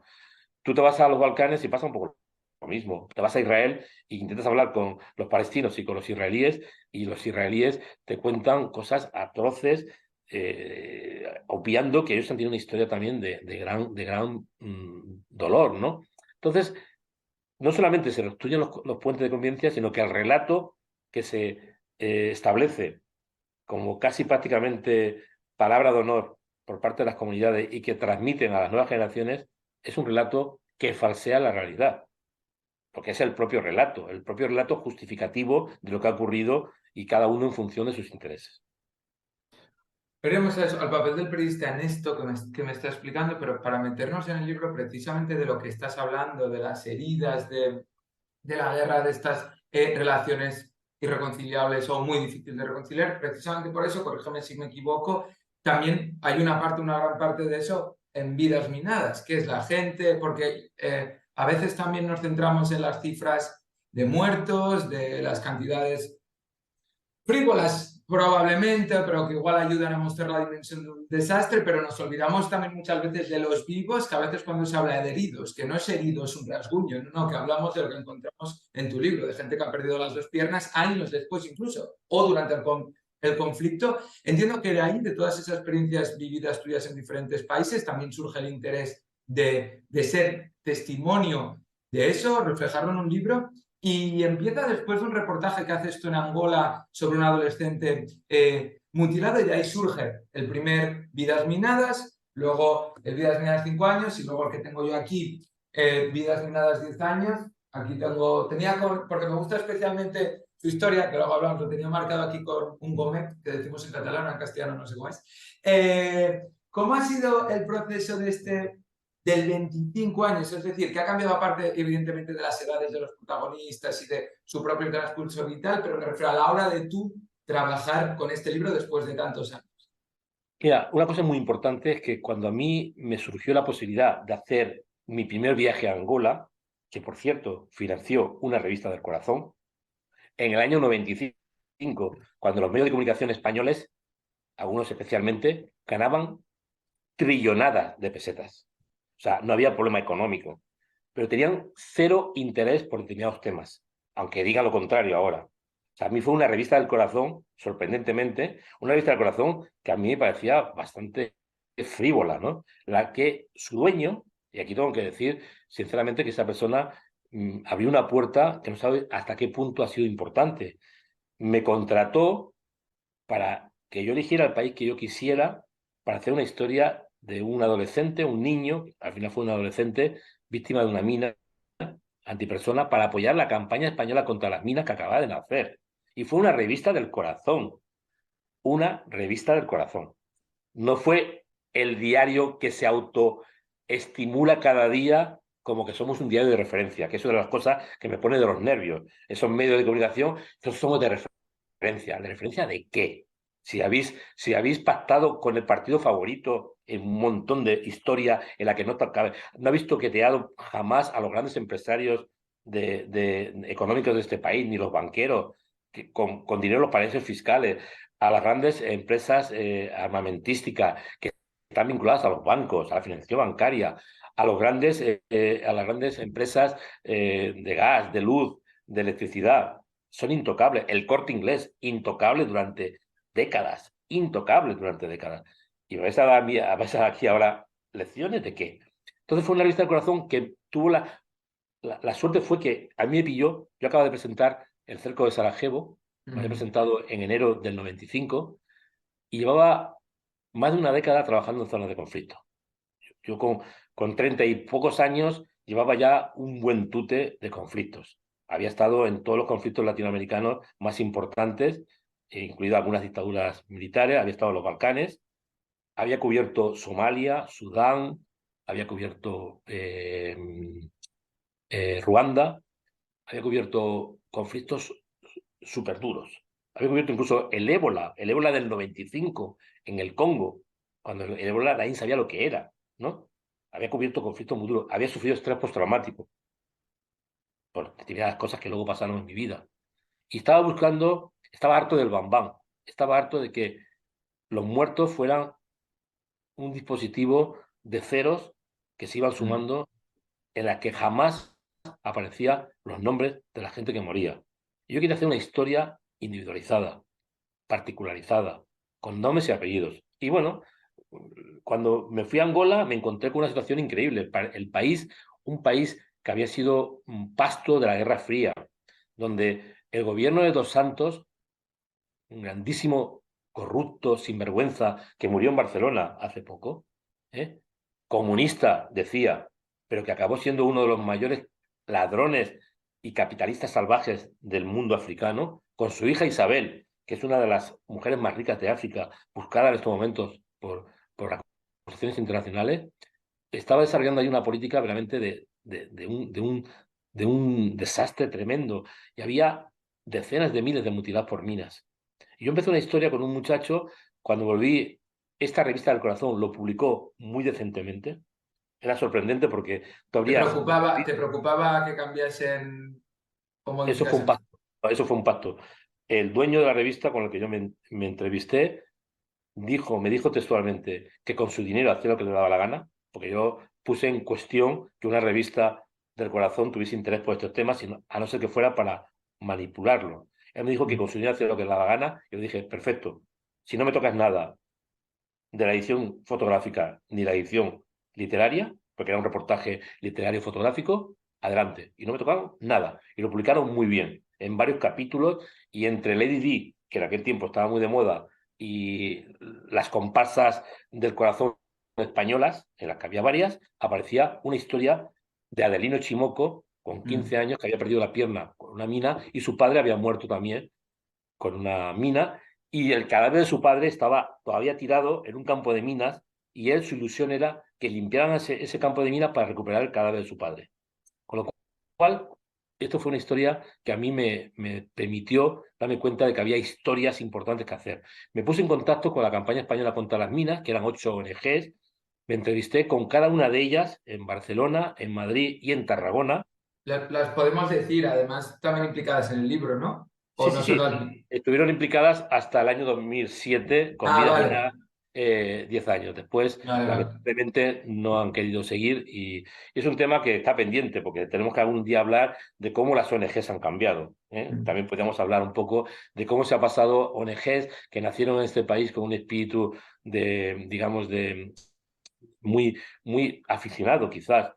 S2: Tú te vas a los Balcanes y pasa un poco lo mismo. Te vas a Israel e intentas hablar con los palestinos y con los israelíes te cuentan cosas atroces, obviando que ellos han tenido una historia también de gran dolor, ¿no? Entonces, no solamente se destruyen los puentes de convivencia, sino que el relato que se establece como casi prácticamente palabra de honor por parte de las comunidades y que transmiten a las nuevas generaciones es un relato que falsea la realidad, porque es el propio relato justificativo de lo que ha ocurrido y cada uno en función de sus intereses.
S1: Veremos eso, al papel del periodista en esto que me está explicando, pero para meternos en el libro precisamente de lo que estás hablando, de las heridas, de la guerra, de estas relaciones irreconciliables o muy difíciles de reconciliar, precisamente por eso, corrígeme si me equivoco, también hay una gran parte de eso en vidas minadas, que es la gente, porque a veces también nos centramos en las cifras de muertos, de las cantidades frívolas probablemente, pero que igual ayudan a mostrar la dimensión de un desastre, pero nos olvidamos también muchas veces de los vivos, que a veces cuando se habla de heridos, que no es heridos un rasguño, no, que hablamos de lo que encontramos en tu libro, de gente que ha perdido las dos piernas años después incluso, o durante el conflicto. Entiendo que de ahí, de todas esas experiencias vividas tuyas en diferentes países, también surge el interés de ser testimonio de eso, reflejarlo en un libro. Y empieza después de un reportaje que haces tú en Angola sobre un adolescente mutilado, y de ahí surge el primer Vidas Minadas, luego el Vidas Minadas 5 años, y luego el que tengo yo aquí, Vidas Minadas 10 años. Aquí porque me gusta especialmente su historia, que luego hablamos, lo tenía marcado aquí con un gomet, que decimos en catalán, en castellano no sé cómo es. ¿Cómo ha sido el proceso del 25 años? Es decir, que ha cambiado aparte, evidentemente, de las edades de los protagonistas y de su propio transcurso vital, pero me refiero a la hora de tú trabajar con este libro después de tantos años.
S2: Mira, una cosa muy importante es que cuando a mí me surgió la posibilidad de hacer mi primer viaje a Angola, que por cierto financió una revista del corazón, en el año 95, cuando los medios de comunicación españoles, algunos especialmente, ganaban trillonadas de pesetas. O sea, no había problema económico, pero tenían cero interés por determinados temas, aunque diga lo contrario ahora. O sea, a mí fue una revista del corazón, sorprendentemente, una revista del corazón que a mí me parecía bastante frívola, ¿no? La que su dueño, y aquí tengo que decir sinceramente que esa persona abrió una puerta que no sabe hasta qué punto ha sido importante. Me contrató para que yo eligiera el país que yo quisiera para hacer una historia de un adolescente, un niño, al final fue un adolescente víctima de una mina antipersona, para apoyar la campaña española contra las minas que acababa de nacer. Y fue una revista del corazón, una revista del corazón. No fue el diario que se autoestimula cada día como que somos un diario de referencia, que eso es de las cosas que me pone de los nervios. Esos medios de comunicación, nosotros somos de referencia. ¿De referencia de qué? Si habéis pactado con el partido favorito en un montón de historia en la que no habéis toqueteado jamás a los grandes empresarios económicos de este país, ni los banqueros, que con dinero de los paraísos fiscales, a las grandes empresas armamentísticas que están vinculadas a los bancos, a la financiación bancaria, a las grandes empresas de gas, de luz, de electricidad. Son intocables. El Corte Inglés, intocable durante décadas, intocable durante décadas. Y me vais a dar aquí ahora lecciones de qué. Entonces fue una revista del corazón que tuvo la suerte fue que a mí me pilló, yo acabo de presentar El cerco de Sarajevo, lo había presentado en enero del 95 y llevaba más de una década trabajando en zonas de conflicto. Yo con 30 y pocos años llevaba ya un buen tute de conflictos. Había estado en todos los conflictos latinoamericanos más importantes, incluidas algunas dictaduras militares, había estado en los Balcanes, había cubierto Somalia, Sudán, había cubierto Ruanda, había cubierto conflictos súper duros. Había cubierto incluso el ébola del 95 en el Congo, cuando el ébola nadie sabía lo que era, ¿no? Había cubierto conflictos muy duros, había sufrido estrés postraumático por determinadas cosas que luego pasaron en mi vida. Y estaba harto del bambán, estaba harto de que los muertos fueran un dispositivo de ceros que se iban sumando en la que jamás aparecían los nombres de la gente que moría. Y yo quería hacer una historia individualizada, particularizada, con nombres y apellidos. Y bueno, cuando me fui a Angola me encontré con una situación increíble. Un país que había sido un pasto de la Guerra Fría, donde el gobierno de Dos Santos, un grandísimo corrupto, sinvergüenza, que murió en Barcelona hace poco, ¿eh? Comunista, decía, pero que acabó siendo uno de los mayores ladrones y capitalistas salvajes del mundo africano, con su hija Isabel, que es una de las mujeres más ricas de África, buscada en estos momentos por las organizaciones internacionales, estaba desarrollando ahí una política realmente de un desastre tremendo. Y había decenas de miles de mutilados por minas. Y yo empecé una historia con un muchacho, cuando volví, esta revista del corazón lo publicó muy decentemente. Era sorprendente porque tú
S1: ¿Te
S2: habrías...
S1: preocupaba, te preocupaba que cambiasen? ¿O
S2: Eso fue un
S1: modificaciones?
S2: pacto. Eso fue un pacto. El dueño de la revista con el que yo me entrevisté me dijo textualmente que con su dinero hacía lo que le daba la gana, porque yo puse en cuestión que una revista del corazón tuviese interés por estos temas, a no ser que fuera para manipularlo. Él me dijo que
S1: Mm,
S2: con su dinero hacía lo que le daba la gana, y yo dije, perfecto, si no me tocas nada de la edición fotográfica ni la edición literaria, porque era un reportaje literario fotográfico, adelante. Y no me tocaron nada. Y lo publicaron muy bien, en varios capítulos, y entre Lady Di, que en aquel tiempo estaba muy de moda, y las comparsas del corazón españolas, en las que había varias, aparecía una historia de Adelino Chimoco, con
S1: mm.
S2: 15 años, que había perdido la pierna con una mina, y su padre había muerto también con una mina, y el cadáver de su padre estaba todavía tirado en un campo de minas, y él, su ilusión era que limpiaran ese campo de minas para recuperar el cadáver de su padre. Con lo cual, esto fue una historia que a mí me permitió darme cuenta de que había historias importantes que hacer. Me puse en contacto con la campaña española contra las minas, que eran 8 ONGs. Me entrevisté con cada una de ellas en Barcelona, en Madrid y en Tarragona.
S1: Las podemos decir, además, también implicadas en el libro, ¿no? O
S2: Sí, sí,
S1: no
S2: sí.
S1: solo
S2: Estuvieron implicadas hasta el año 2007 con
S1: Ah,
S2: vidas
S1: vale.
S2: minadas, 10 años. Después,
S1: Vale, vale.
S2: lamentablemente, no han querido seguir, y es un tema que está pendiente porque tenemos que algún día hablar de cómo las ONGs han cambiado, ¿eh?
S1: Mm,
S2: También podríamos hablar un poco de cómo se ha pasado ONGs que nacieron en este país con un espíritu de, digamos, de muy, muy aficionado quizás,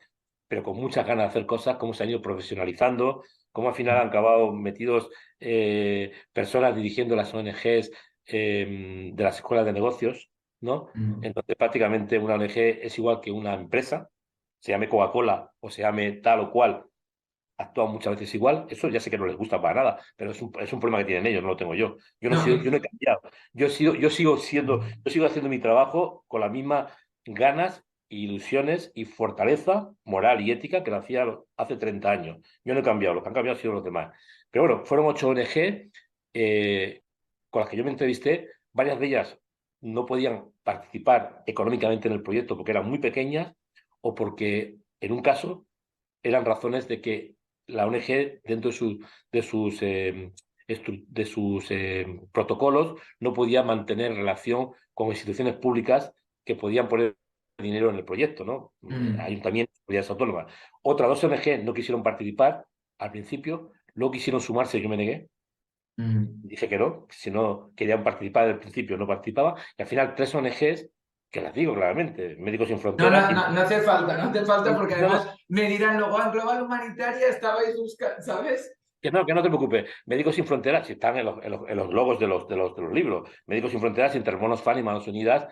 S2: pero con muchas ganas de hacer cosas, cómo se han ido profesionalizando, cómo al final
S1: mm,
S2: han acabado metidos personas dirigiendo las ONGs de las escuelas de negocios, ¿no?
S1: mm.
S2: Entonces prácticamente una ONG es igual que una empresa, se llame Coca-Cola o se llame tal o cual, actúan muchas veces igual. Eso ya sé que no les gusta para nada, pero es un problema que tienen ellos, no lo tengo yo.
S1: No,
S2: Yo no he cambiado. Yo sigo haciendo mi trabajo con las mismas ganas, ilusiones y fortaleza moral y ética que lo hacía hace 30 años. Yo no he cambiado, los que han cambiado han sido los demás. Pero bueno, fueron 8 ONG con las que yo me entrevisté. Varias de ellas no podían participar económicamente en el proyecto porque eran muy pequeñas, o porque en un caso eran razones de que la ONG, dentro de sus, de sus protocolos, no podía mantener relación con instituciones públicas que podían poner dinero en el proyecto, ¿no?
S1: mm,
S2: Ayuntamientos, comunidades autónomas. Otras 2 ONG no quisieron participar al principio, luego quisieron sumarse, yo me negué.
S1: mm.
S2: Dije que no, si no querían participar desde el principio, no participaban. Y al final, 3 ONGs, que las digo claramente, Médicos Sin
S1: No,
S2: Fronteras,
S1: no, no, no hace falta, no hace falta porque
S2: no,
S1: además
S2: no,
S1: me dirán luego, en Global Humanitaria estabais buscando, ¿sabes?
S2: que no te preocupes. Médicos Sin Fronteras, si están en los logos de los libros. Médicos Sin Fronteras, Intermonos Fan y Manos Unidas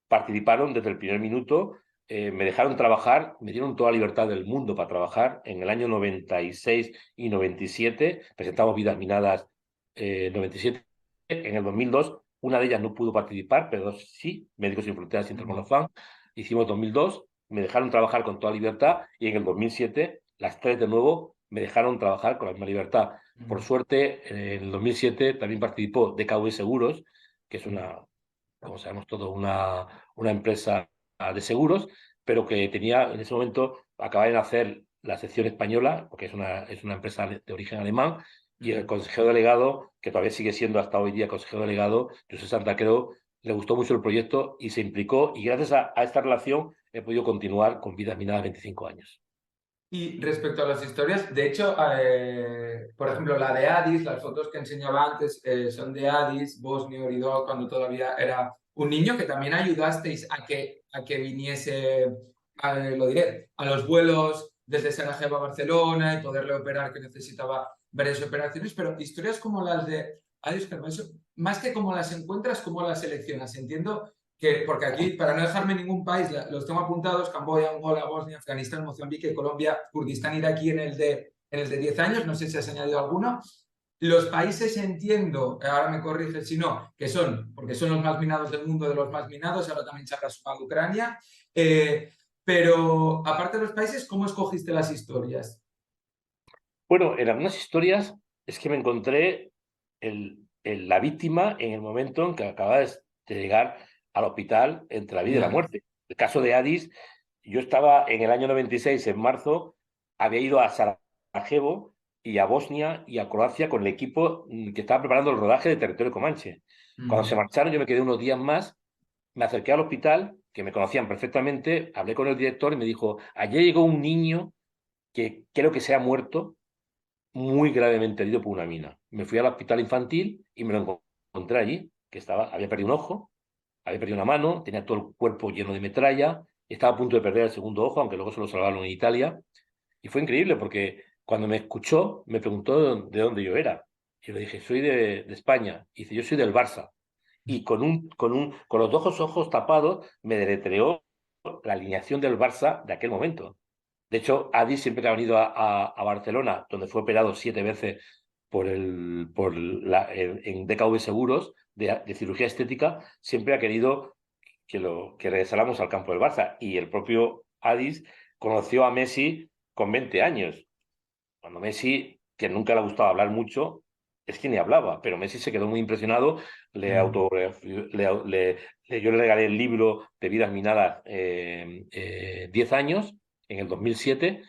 S2: participaron desde el primer minuto. Me dejaron trabajar, me dieron toda la libertad del mundo para trabajar. En el año 96 y 97 presentamos Vidas Minadas 97. En el 2002, una de ellas no pudo participar, pero dos sí, Médicos Sin Fronteras,
S1: Mm,
S2: Intermonos Fan. Hicimos 2002, me dejaron trabajar con toda libertad, y en el 2007, las tres de nuevo me dejaron trabajar con la misma libertad. Por
S1: mm,
S2: suerte, en el 2007 también participó DKV Seguros, que es
S1: mm,
S2: una, como sabemos todos, una empresa de seguros, pero que tenía en ese momento, acababa de nacer la sección española, porque es una empresa de origen alemán, y el
S1: mm.
S2: consejero delegado, que todavía sigue siendo hasta hoy día consejero delegado, José Santacreu, le gustó mucho el proyecto y se implicó, y gracias a esta relación he podido continuar con Vidas Minadas 25 años.
S1: Y respecto a las historias, de hecho, por ejemplo, la de Addis, las fotos que enseñaba antes son de Addis, Bosnia Oridó, cuando todavía era un niño, que también ayudasteis a que viniese, lo diré, a los vuelos desde Sarajevo a Barcelona y poderle operar, que necesitaba varias operaciones, pero historias como las de Addis, más que cómo las encuentras, cómo las seleccionas. Entiendo que, porque aquí, para no dejarme ningún país, los tengo apuntados: Camboya, Angola, Bosnia, Afganistán, Mozambique, Colombia, Kurdistán, Iraquí en el de 10 años, no sé si has añadido alguno. Los países entiendo, ahora me corriges si no, que son, porque son los más minados del mundo, de los más minados, ahora también se habrá sumado Ucrania, pero aparte de los países, ¿cómo escogiste las historias?
S2: Bueno, en algunas historias es que me encontré la víctima en el momento en que acaba de llegar al hospital entre la vida y la
S1: Ya.
S2: muerte. El caso de Addis, yo estaba en el año 96, en marzo, había ido a Sarajevo y a Bosnia y a Croacia con el equipo que estaba preparando el rodaje de Territorio Comanche. Cuando se
S1: Mm.
S2: marcharon, yo me quedé unos días más, me acerqué al hospital, que me conocían perfectamente, hablé con el director y me dijo, ayer llegó un niño que creo que se ha muerto muy gravemente herido por una mina. Me fui al hospital infantil y me lo encontré allí, que había perdido un ojo, había perdido una mano, tenía todo el cuerpo lleno de metralla, estaba a punto de perder el segundo ojo, aunque luego se lo salvaron en Italia. Y fue increíble porque cuando me escuchó, me preguntó de dónde yo era. Y yo le dije, soy de España. Y dice, yo soy del Barça. Y con los dos ojos tapados me deletreó la alineación del Barça de aquel momento. De hecho, Adi siempre que ha venido a Barcelona, donde fue operado 7 veces en DKV Seguros de cirugía estética, siempre ha querido que regresáramos al campo del Barça. Y el propio Adis conoció a Messi con 20 años. Cuando Messi, que nunca le ha gustado hablar mucho, es que ni hablaba, pero Messi se quedó muy impresionado,
S1: Mm.
S2: yo le regalé el libro de Vidas Minadas 10 años, en el 2007,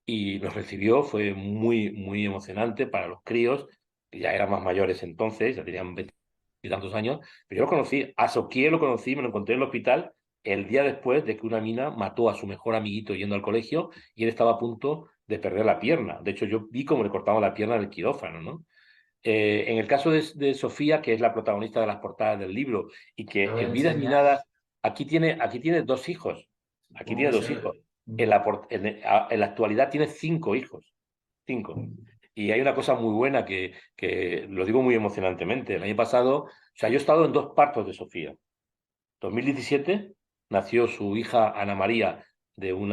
S2: y nos recibió, fue muy, muy emocionante para los críos, que ya eran más mayores entonces, ya tenían 20 y tantos años, pero yo lo conocí, a Soquier lo conocí, me lo encontré en el hospital el día después de que una mina mató a su mejor amiguito yendo al colegio y él estaba a punto de perder la pierna. De hecho, yo vi cómo le cortaban la pierna del quirófano, ¿no? En el caso de Sofía, que es la protagonista de las portadas del libro, y
S1: Te
S2: que
S1: voy a
S2: en Vidas
S1: enseñar.
S2: Minadas, aquí tiene 2 hijos. Aquí
S1: Supongo
S2: tiene
S1: que se
S2: dos
S1: ve.
S2: hijos. En la actualidad tiene 5 hijos. 5. Y hay una cosa muy buena que lo digo muy emocionantemente. El año pasado, o sea, yo he estado en 2 partos de Sofía. 2017 nació su hija Ana María de un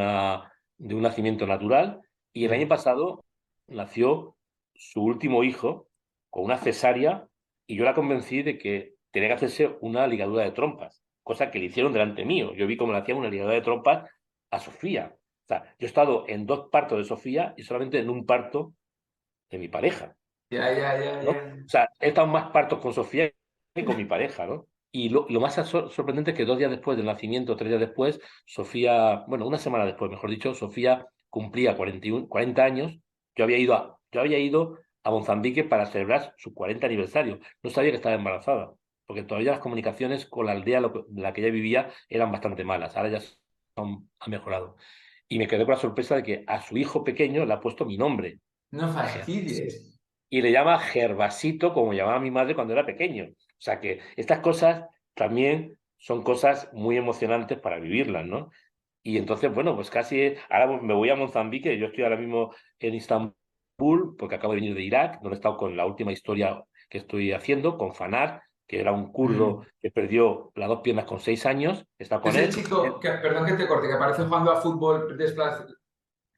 S2: nacimiento natural y el año
S1: Sí.
S2: pasado nació su último hijo con una cesárea y yo la convencí de que tenía que hacerse una ligadura de trompas, cosa que le hicieron delante mío. Yo vi cómo le hacían una ligadura de trompas a Sofía. O sea, yo he estado en 2 partos de Sofía y solamente en un parto de mi pareja.
S1: Ya, ya, ya,
S2: ¿No? O
S1: ya.
S2: sea, he estado más partos con Sofía que con mi pareja, ¿no? Y lo más sorprendente es que 2 días después del nacimiento, 3 días después, Sofía, bueno, una semana después, mejor dicho, Sofía cumplía 40 años. Yo había ido a Mozambique para celebrar su 40 aniversario. No sabía que estaba embarazada, porque todavía las comunicaciones con la aldea en la que ella vivía eran bastante malas. Ahora ya han mejorado. Y me quedé con la sorpresa de que a su hijo pequeño le ha puesto mi nombre.
S1: No fastidies.
S2: Y le llama Gervasito, como llamaba mi madre cuando era pequeño. O sea que estas cosas también son cosas muy emocionantes para vivirlas, ¿no? Y entonces, bueno, pues casi ahora me voy a Mozambique, yo estoy ahora mismo en Estambul, porque acabo de venir de Irak, donde he estado con la última historia que estoy haciendo, con Fanar, que era un kurdo
S1: Mm.
S2: que perdió las 2 piernas con 6 años, he estado con
S1: Es el
S2: él.
S1: chico, perdón que te corte, que aparece jugando a fútbol desplazado.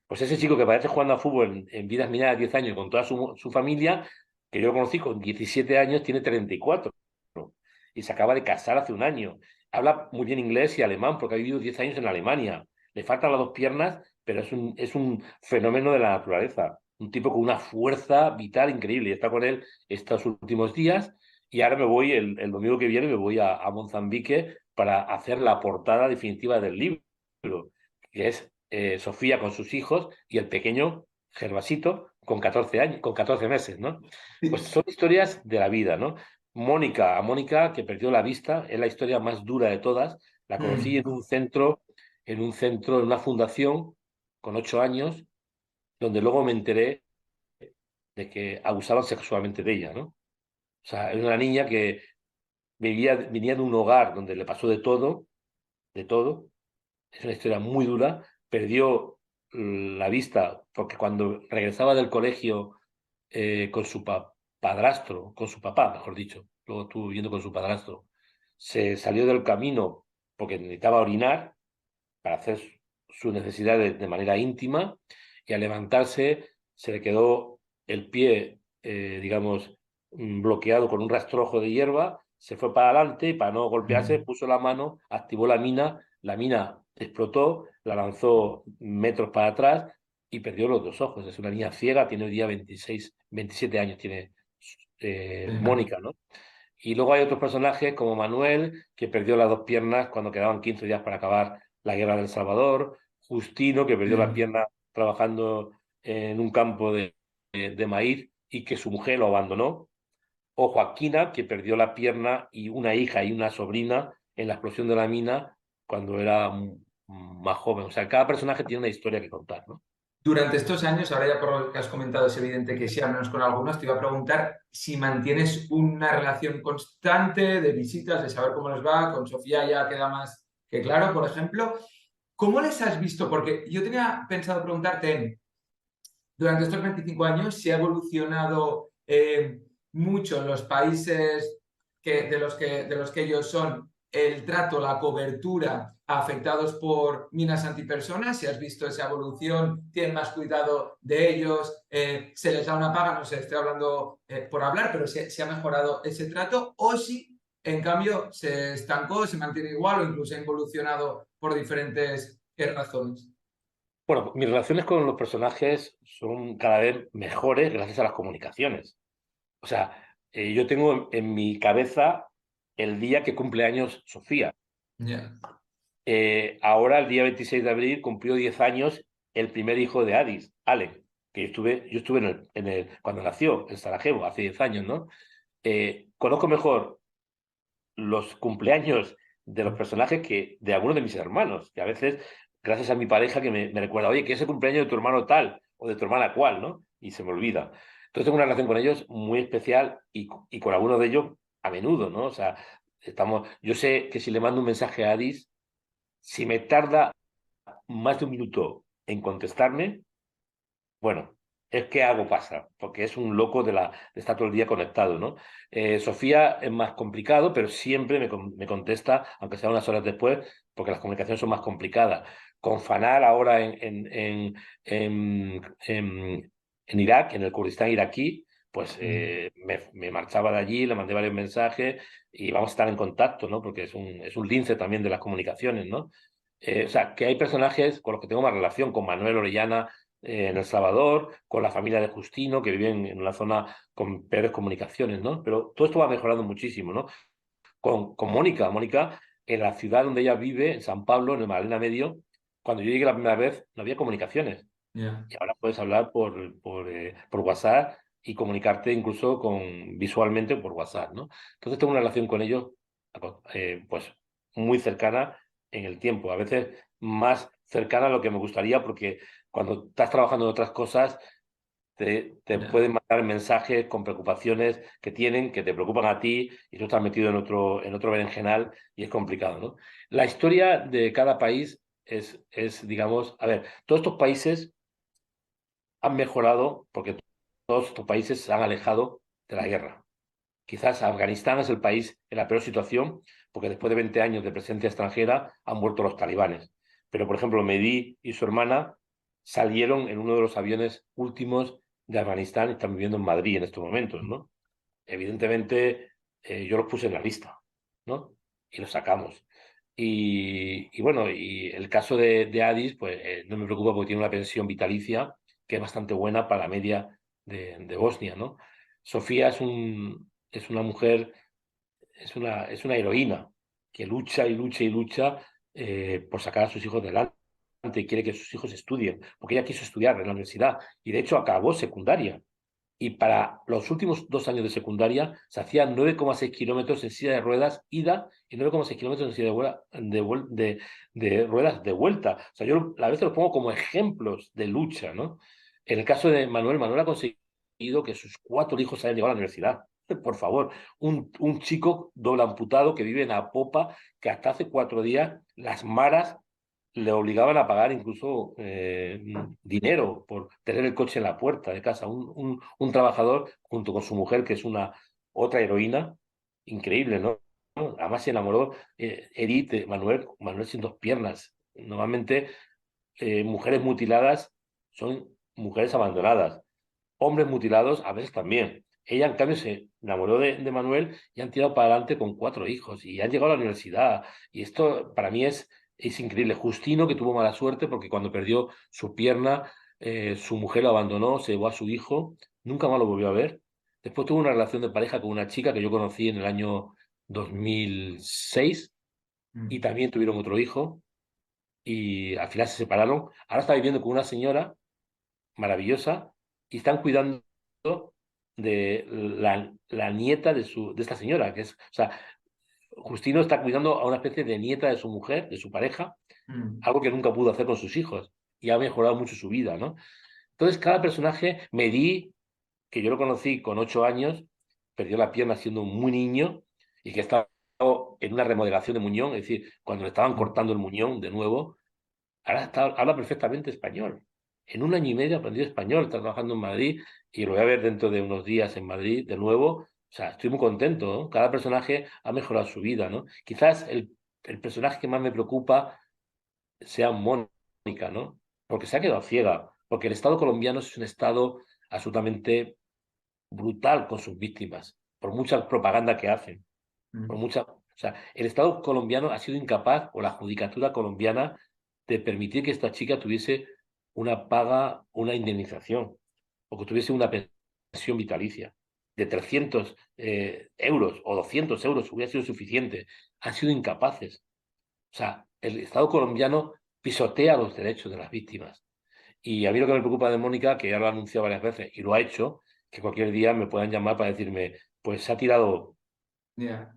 S2: Pues ese chico que parece jugando a fútbol en Vidas Minadas 10 años con toda su familia, que yo lo conocí con 17 años, tiene 34 y se acaba de casar hace un año. Habla muy bien inglés y alemán porque ha vivido 10 años en Alemania. Le faltan las 2 piernas, pero es un fenómeno de la naturaleza. Un tipo con una fuerza vital increíble. Y está con él estos últimos días y ahora me voy, el domingo que viene, me voy a Mozambique para hacer la portada definitiva del libro, que es Sofía con sus hijos y el pequeño Gervasito con 14 años, con 14 meses, ¿no? Pues
S1: Sí.
S2: son historias de la vida, ¿no? Mónica, que perdió la vista, es la historia más dura de todas. La conocí
S1: Mm.
S2: en una fundación con 8 años, donde luego me enteré de que abusaban sexualmente de ella, ¿no? O sea, era una niña que venía de un hogar donde le pasó de todo. Es una historia muy dura. Perdió la vista porque cuando regresaba del colegio con su padrastro, con su papá, mejor dicho, luego estuvo viviendo con su padrastro, se salió del camino porque necesitaba orinar para hacer sus necesidades de manera íntima y al levantarse se le quedó el pie, digamos, bloqueado con un rastrojo de hierba, se fue para adelante y para no golpearse
S1: Mm.
S2: puso la mano, activó la mina explotó, la lanzó metros para atrás y perdió los 2 ojos. Es una niña ciega, tiene hoy día 26, 27 años, tiene
S1: Mm.
S2: Mónica, ¿no? Y luego hay otros personajes como Manuel, que perdió las 2 piernas cuando quedaban 15 días para acabar la guerra del Salvador, Justino, que perdió la
S1: Mm.
S2: pierna trabajando en un campo de maíz y que su mujer lo abandonó, o Joaquina, que perdió la pierna y una hija y una sobrina en la explosión de la mina cuando era más joven. O sea, cada personaje tiene una historia que contar, ¿no?
S1: Durante estos años, ahora ya por lo que has comentado es evidente que sí, al menos con algunos, te iba a preguntar si mantienes una relación constante de visitas, de saber cómo les va. Con Sofía ya queda más que claro, por ejemplo. ¿Cómo les has visto? Porque yo tenía pensado preguntarte, durante estos 25 años, si ha evolucionado mucho en los países de los que ellos son el trato, la cobertura afectados por minas antipersonas, si has visto esa evolución, tienen más cuidado de ellos, se les da una paga, no sé, estoy hablando por hablar, pero si ha mejorado ese trato, o si en cambio se estancó, se mantiene igual o incluso ha evolucionado por diferentes razones.
S2: Bueno, mis relaciones con los personajes son cada vez mejores gracias a las comunicaciones. O sea, yo tengo en mi cabeza el día que cumple años Sofía.
S1: Yeah.
S2: Ahora, el día 26 de abril, cumplió 10 años el primer hijo de Addis, Alec, que yo estuve cuando nació en Sarajevo, hace 10 años, ¿no? Conozco mejor los cumpleaños de los personajes que de algunos de mis hermanos, que a veces, gracias a mi pareja, que me recuerda, oye, que es el cumpleaños de tu hermano tal o de tu hermana cual, ¿no? Y se me olvida. Entonces tengo una relación con ellos muy especial y con algunos de ellos a menudo, ¿no? O sea, yo sé que si le mando un mensaje a Addis, si me tarda más de un minuto en contestarme, bueno, es que algo pasa, porque es un loco de estar todo el día conectado, ¿no? Sofía es más complicado, pero siempre me contesta, aunque sea unas horas después, porque las comunicaciones son más complicadas. Con Fanar ahora en Irak, en el Kurdistán iraquí, pues me marchaba de allí, le mandé varios mensajes y vamos a estar en contacto, ¿no? Porque es un lince también de las comunicaciones, ¿no? O sea, que hay personajes con los que tengo más relación, con Manuel Orellana en El Salvador, con la familia de Justino, que viven en una zona con peores comunicaciones, ¿no? Pero todo esto va mejorando muchísimo, ¿no? Con Mónica, en la ciudad donde ella vive, en San Pablo, en el Magdalena Medio, cuando yo llegué la primera vez, no había comunicaciones.
S1: Yeah.
S2: Y ahora puedes hablar por WhatsApp y comunicarte incluso visualmente por WhatsApp, ¿no? Entonces tengo una relación con ellos, pues, muy cercana en el tiempo. A veces más cercana a lo que me gustaría, porque cuando estás trabajando en otras cosas, te
S1: Yeah.
S2: pueden mandar mensajes con preocupaciones que tienen, que te preocupan a ti, y tú estás metido en otro berenjenal y es complicado, ¿no? La historia de cada país digamos, a ver, todos estos países han mejorado porque todos estos países se han alejado de la guerra. Quizás Afganistán es el país en la peor situación porque después de 20 años de presencia extranjera han vuelto los talibanes. Pero, por ejemplo, Mehdi y su hermana salieron en uno de los aviones últimos de Afganistán y están viviendo en Madrid en estos momentos, ¿no? Evidentemente, yo los puse en la lista, ¿no? Y los sacamos. Y bueno, y el caso de Addis, pues no me preocupa porque tiene una pensión vitalicia que es bastante buena para la media de Bosnia, ¿no? Sofía es una mujer, es una heroína que lucha y lucha y lucha por sacar a sus hijos delante y quiere que sus hijos estudien, porque ella quiso estudiar en la universidad y de hecho acabó secundaria y para los últimos 2 años de secundaria se hacían 9,6 kilómetros en silla de ruedas ida y 9,6 kilómetros en silla de ruedas de vuelta. O sea, yo a veces los pongo como ejemplos de lucha, ¿no? En el caso de Manuel ha conseguido que sus 4 hijos hayan llegado a la universidad. Por favor, un chico doble amputado que vive en Apopa, que hasta hace 4 días las maras le obligaban a pagar incluso dinero por tener el coche en la puerta de casa. Un trabajador junto con su mujer, que es una otra heroína, increíble, ¿no? Además se enamoró Edith, de Manuel sin 2 piernas. Normalmente mujeres mutiladas son mujeres abandonadas. Hombres mutilados a veces también. Ella, en cambio, se enamoró de Manuel y han tirado para adelante con 4 hijos y han llegado a la universidad. Y esto para mí es increíble. Justino, que tuvo mala suerte porque cuando perdió su pierna, su mujer lo abandonó, se llevó a su hijo, nunca más lo volvió a ver. Después tuvo una relación de pareja con una chica que yo conocí en el año 2006 y
S1: Mm.
S2: también tuvieron otro hijo y al final se separaron. Ahora está viviendo con una señora maravillosa y están cuidando de la nieta de esta señora, que es, o sea, Justino está cuidando a una especie de nieta de su mujer, de su pareja,
S1: Mm.
S2: algo que nunca pudo hacer con sus hijos, y ha mejorado mucho su vida, ¿no? Entonces, cada personaje, Medí, que yo lo conocí con 8 años, perdió la pierna siendo muy niño, y que estaba en una remodelación de muñón, es decir, cuando le estaban
S1: Mm.
S2: cortando el muñón de nuevo, habla perfectamente español. En un año y medio aprendió español, está trabajando en Madrid y lo voy a ver dentro de unos días en Madrid de nuevo. O sea, estoy muy contento, ¿no? Cada personaje ha mejorado su vida, ¿no? Quizás el personaje que más me preocupa sea Mónica, ¿no? Porque se ha quedado ciega, porque el Estado colombiano es un Estado absolutamente brutal con sus víctimas, por mucha propaganda que hacen, por
S1: Mm.
S2: mucha, o sea, el Estado colombiano ha sido incapaz, o la judicatura colombiana, de permitir que esta chica tuviese una paga, una indemnización, o que tuviese una pensión vitalicia de 300 euros o 200 euros hubiera sido suficiente. Han sido incapaces. O sea, el Estado colombiano pisotea los derechos de las víctimas. Y a mí lo que me preocupa de Mónica, que ya lo ha anunciado varias veces y lo ha hecho, que cualquier día me puedan llamar para decirme, pues se ha tirado
S1: Ya,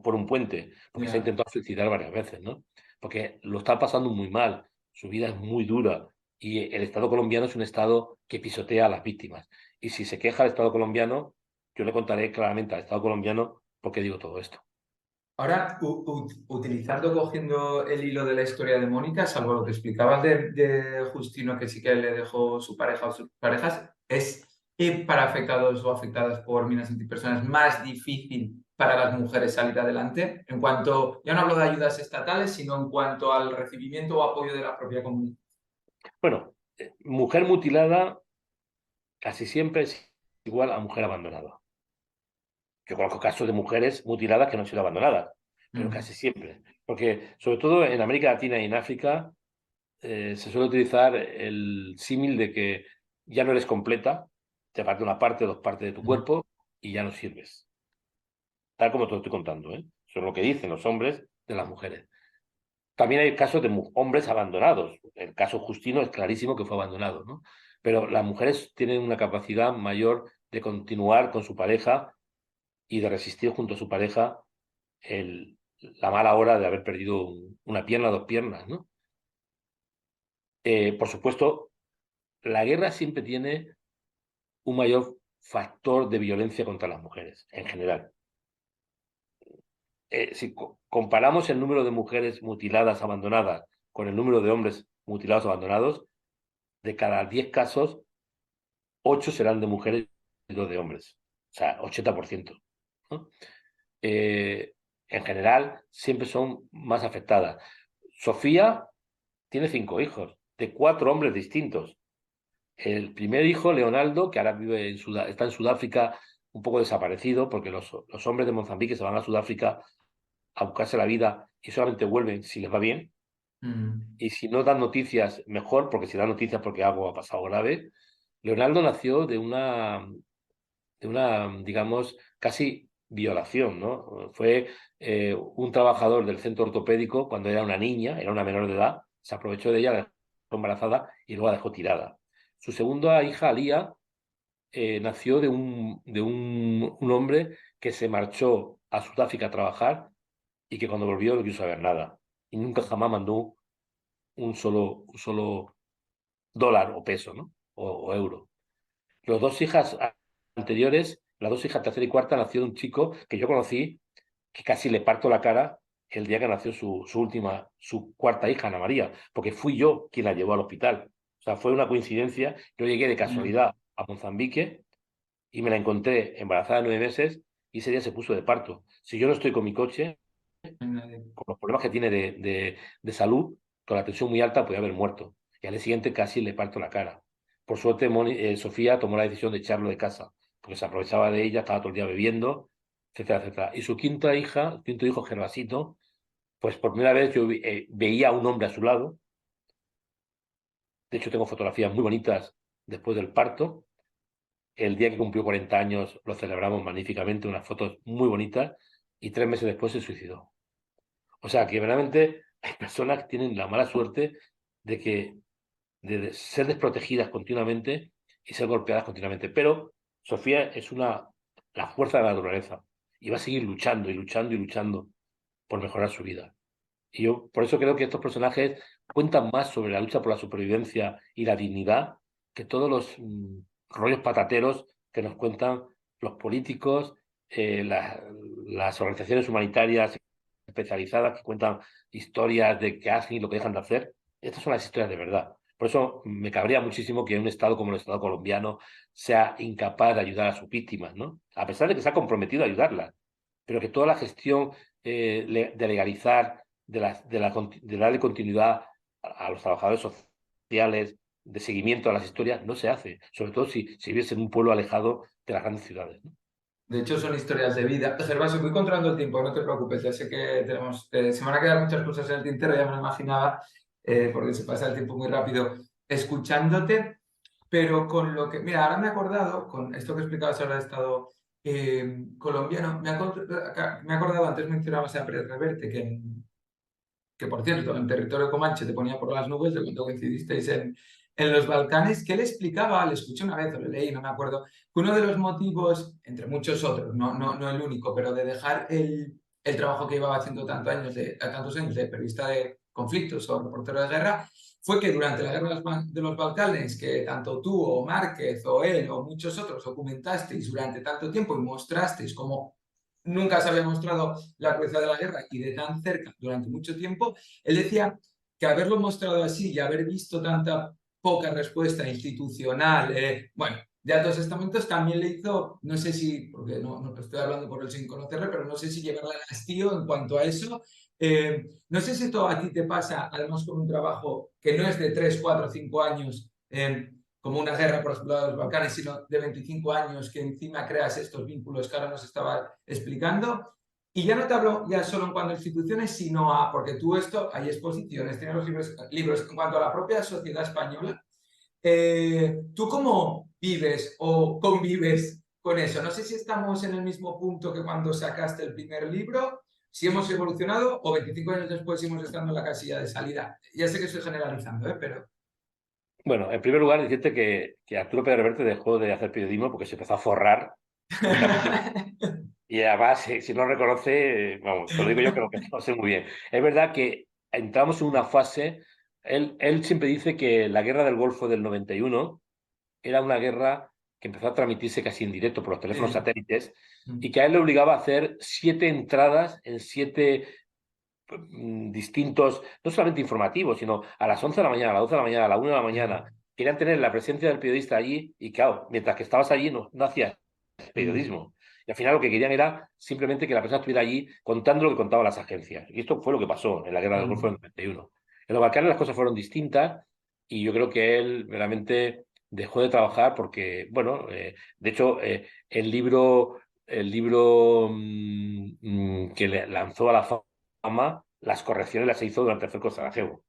S2: por un puente, porque se ha
S1: ya.
S2: intentado suicidar varias veces, ¿no? Porque lo está pasando muy mal, su vida es muy dura y el Estado colombiano es un Estado que pisotea a las víctimas. Y si se queja el Estado colombiano, yo le contaré claramente al Estado colombiano por qué digo todo esto.
S1: Ahora, utilizando, cogiendo el hilo de la historia de Mónica, salvo lo que explicabas de Justino, que sí que le dejó su pareja o sus parejas, ¿es para afectados o afectadas por minas antipersonas más difícil para las mujeres salir adelante? En cuanto, ya no hablo de ayudas estatales, sino en cuanto al recibimiento o apoyo de la propia comunidad.
S2: Bueno, mujer mutilada casi siempre es igual a mujer abandonada. Yo conozco casos de mujeres mutiladas que no han sido abandonadas, pero
S1: Mm.
S2: casi siempre. Porque sobre todo en América Latina y en África se suele utilizar el símil de que ya no eres completa, te falta una parte o dos partes de tu
S1: Mm.
S2: cuerpo y ya no sirves. Tal como te lo estoy contando, ¿eh? Eso es lo que dicen los hombres de las mujeres. También hay casos de hombres abandonados. El caso Justino es clarísimo que fue abandonado, ¿no? Pero las mujeres tienen una capacidad mayor de continuar con su pareja y de resistir junto a su pareja la mala hora de haber perdido una pierna o dos piernas, ¿no? Por supuesto, la guerra siempre tiene un mayor factor de violencia contra las mujeres, en general. Si comparamos el número de mujeres mutiladas abandonadas con el número de hombres mutilados abandonados, de cada 10 casos, 8 serán de mujeres y 2 de hombres. O sea, 80%, ¿no? Eh, en general, siempre son más afectadas. Sofía tiene 5 hijos, de 4 hombres distintos. El primer hijo, Leonardo, que ahora vive está en Sudáfrica, un poco desaparecido, porque los hombres de Mozambique se van a Sudáfrica a buscarse la vida y solamente vuelven si les va bien.
S1: Mm.
S2: Y si no dan noticias, mejor, porque si dan noticias porque algo ha pasado grave. Leonardo nació de una, digamos, casi violación, ¿no? Fue un trabajador del centro ortopédico cuando era una niña, era una menor de edad, se aprovechó de ella, la dejó embarazada y luego la dejó tirada. Su segunda hija, Alía, nació de un hombre que se marchó a Sudáfrica a trabajar y que cuando volvió no quiso saber nada. Y nunca jamás mandó un solo dólar o peso, ¿no? O euro. Las dos hijas anteriores, las dos hijas tercera y cuarta, nació de un chico que yo conocí, que casi le parto la cara el día que nació su cuarta hija, Ana María, porque fui yo quien la llevó al hospital. O sea, fue una coincidencia. Yo llegué de
S1: Mm.
S2: casualidad a Mozambique y me la encontré embarazada de 9 meses y ese día se puso de parto. Si yo no estoy con mi coche, con los problemas que tiene de salud, con la tensión muy alta, podía haber muerto. Y al día siguiente casi le parto la cara. Por suerte, Sofía tomó la decisión de echarlo de casa, porque se aprovechaba de ella, estaba todo el día bebiendo, etcétera, etcétera. Y su quinta hija, su quinto hijo, Gervasito, pues por primera vez yo veía a un hombre a su lado. De hecho, tengo fotografías muy bonitas después del parto. El día que cumplió 40 años lo celebramos magníficamente, unas fotos muy bonitas, y 3 meses después se suicidó. O sea que realmente hay personas que tienen la mala suerte de ser desprotegidas continuamente y ser golpeadas continuamente. Pero Sofía es la fuerza de la naturaleza y va a seguir luchando y luchando y luchando por mejorar su vida. Y yo por eso creo que estos personajes cuentan más sobre la lucha por la supervivencia y la dignidad que todos los rollos patateros que nos cuentan los políticos, las organizaciones humanitarias especializadas que cuentan historias de qué hacen y lo que dejan de hacer. Estas son las historias de verdad. Por eso me cabría muchísimo que un Estado como el Estado colombiano sea incapaz de ayudar a sus víctimas, ¿no? A pesar de que se ha comprometido a ayudarlas, pero que toda la gestión de legalizar, de darle continuidad a los trabajadores sociales, de seguimiento a las historias, no se hace, sobre todo si vives en un pueblo alejado de las grandes ciudades, ¿no?
S1: De hecho, son historias de vida. Gervasio, voy controlando el tiempo, no te preocupes. Ya sé que tenemos, se van a quedar muchas cosas en el tintero, ya me lo imaginaba, porque se pasa el tiempo muy rápido escuchándote, pero con lo que... Mira, ahora me he acordado, con esto que explicabas ahora del Estado colombiano, me he acordado, antes mencionabas a Pérez Reverte, que por cierto, en territorio comanche te ponía por las nubes de cuando coincidisteis en los Balcanes, que él explicaba, le escuché una vez o lo leí, no me acuerdo, que uno de los motivos, entre muchos otros, no el único, pero de dejar el trabajo que llevaba haciendo tantos años de periodista de conflictos o reportero de guerra, fue que durante la guerra de los Balcanes, que tanto tú o Márquez o él o muchos otros documentasteis durante tanto tiempo y mostrasteis cómo nunca se había mostrado la crueldad de la guerra y de tan cerca durante mucho tiempo, él decía que haberlo mostrado así y haber visto tanta poca respuesta institucional, bueno, de altos estamentos también le hizo, no sé si, porque no estoy hablando por él sin conocerle, pero no sé si llevarla al hastío en cuanto a eso. No sé si esto a ti te pasa, además con un trabajo que no es de 3 4 5 años, como una guerra, por ejemplo, de los Balcanes, sino de 25 años, que encima creas estos vínculos que ahora nos estaba explicando. Y ya no te hablo ya solo en cuanto a instituciones, sino a, porque tú esto, hay exposiciones, tienes los libros en cuanto a la propia sociedad española. ¿Tú cómo vives o convives con eso? No sé si estamos en el mismo punto que cuando sacaste el primer libro, si hemos evolucionado o 25 años después seguimos estando en la casilla de salida. Ya sé que estoy generalizando, pero...
S2: Bueno, en primer lugar, decirte que Arturo Pérez Reverte dejó de hacer periodismo porque se empezó a forrar tremendamente. Y además, si no reconoce, vamos, te lo digo yo que lo que no sé muy bien. Es verdad que entramos en una fase, él siempre dice que la guerra del Golfo del 91 era una guerra que empezó a transmitirse casi en directo por los teléfonos
S1: Sí.
S2: satélites y que a él le obligaba a hacer 7 entradas en 7 distintos, no solamente informativos, sino a las 11 de la mañana, a las 12 de la mañana, a la 1 de la mañana. Querían tener la presencia del periodista allí y claro, mientras que estabas allí no hacías periodismo. Y al final lo que querían era simplemente que la persona estuviera allí contando lo que contaban las agencias. Y esto fue lo que pasó en la Guerra del Golfo del 91. En los Balcanes las cosas fueron distintas y yo creo que él realmente dejó de trabajar porque, bueno, de hecho, el libro que le lanzó a la fama, las correcciones las hizo durante el cerco de Sarajevo.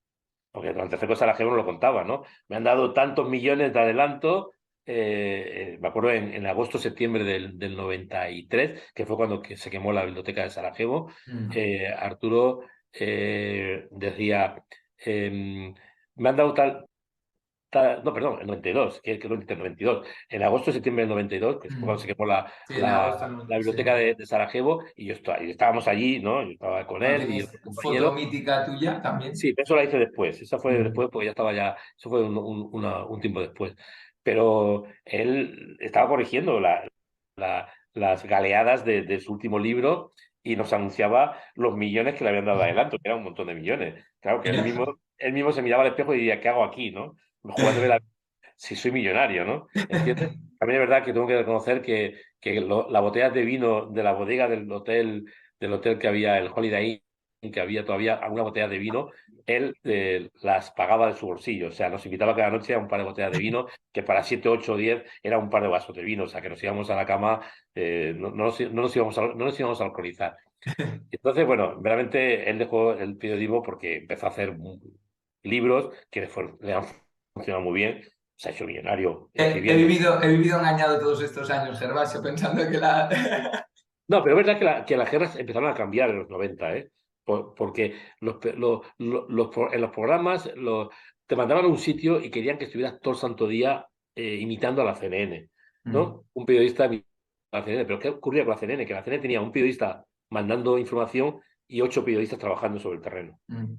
S2: Porque durante el cerco de Sarajevo no lo contaba, ¿no? Me han dado tantos millones de adelanto, me acuerdo en agosto-septiembre del 93, que fue cuando se quemó la biblioteca de Sarajevo, Arturo decía, me han dado no, perdón, el 92, que el 92. En agosto-septiembre del 92, que fue cuando se quemó
S1: Sí, en agosto,
S2: la
S1: sí.
S2: biblioteca de Sarajevo, y estábamos allí, ¿no? Yo estaba con
S1: Bueno,
S2: él y
S1: tienes
S2: otro
S1: foto
S2: compañero.
S1: mítica tuya también.
S2: Sí, eso la hice después. Esa fue
S1: Mm.
S2: después porque ya estaba ya. Eso fue un tiempo después. Pero él estaba corrigiendo las galeadas de su último libro y nos anunciaba los millones que le habían dado adelanto, que era un montón de millones. Claro que él mismo se miraba al espejo y diría, ¿qué hago aquí, no? Jugándome si soy millonario, ¿no? ¿Entiendes? También es verdad que tengo que reconocer que las botellas de vino de la bodega del hotel que había, el Holiday Inn, que había todavía algunas botellas de vino, él las pagaba de su bolsillo. O sea, nos invitaba cada noche a un par de botellas de vino, que para 7, 8 o 10 era un par de vasos de vino. O sea, que nos íbamos a la cama, no nos íbamos a alcoholizar. Entonces, bueno, realmente él dejó el periodismo porque empezó a hacer libros que le han funcionado muy bien. Se ha hecho millonario escribiendo.
S1: He vivido engañado todos estos años, Gervasio, pensando que la...
S2: No, pero es verdad que las guerras empezaron a cambiar en los 90, ¿eh? Porque en los programas te mandaban a un sitio y querían que estuvieras todo el santo día imitando a la CNN,
S1: Mm,
S2: ¿no? Un periodista imitando a la CNN. Pero ¿qué ocurría con la CNN? Que la CNN tenía un periodista mandando información y 8 periodistas trabajando sobre el terreno.
S1: mm.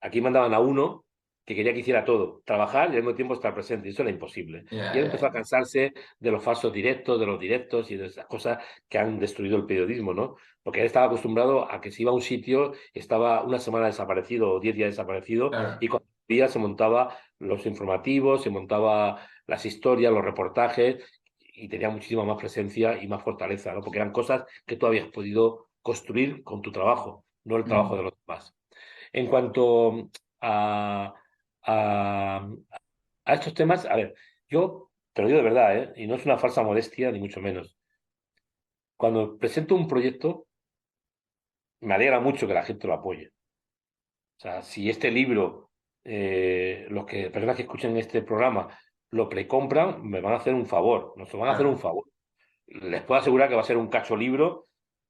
S2: Aquí mandaban a uno que quería que hiciera todo, trabajar y al mismo tiempo estar presente. Y eso era imposible.
S1: Ya,
S2: Y él
S1: ya,
S2: empezó a
S1: ya.
S2: cansarse de los falsos directos, de los directos y de esas cosas que han destruido el periodismo, ¿no? Porque él estaba acostumbrado a que si iba a un sitio, estaba una semana desaparecido o 10 días desaparecido y
S1: Claro.
S2: cuando día se montaba los informativos, se montaba las historias, los reportajes y tenía muchísima más presencia y más fortaleza, ¿no? Porque eran cosas que tú habías podido construir con tu trabajo, no el trabajo
S1: Mm,
S2: de los demás. En cuanto a, a, a estos temas, a ver, yo te lo digo de verdad, ¿eh? Y no es una falsa modestia, ni mucho menos. Cuando presento un proyecto, me alegra mucho que la gente lo apoye. O sea, si este libro, los que, personas que escuchen este programa lo precompran, me van a hacer un favor, nos van a hacer un
S1: claro.
S2: favor. Les puedo asegurar que va a ser un cacho libro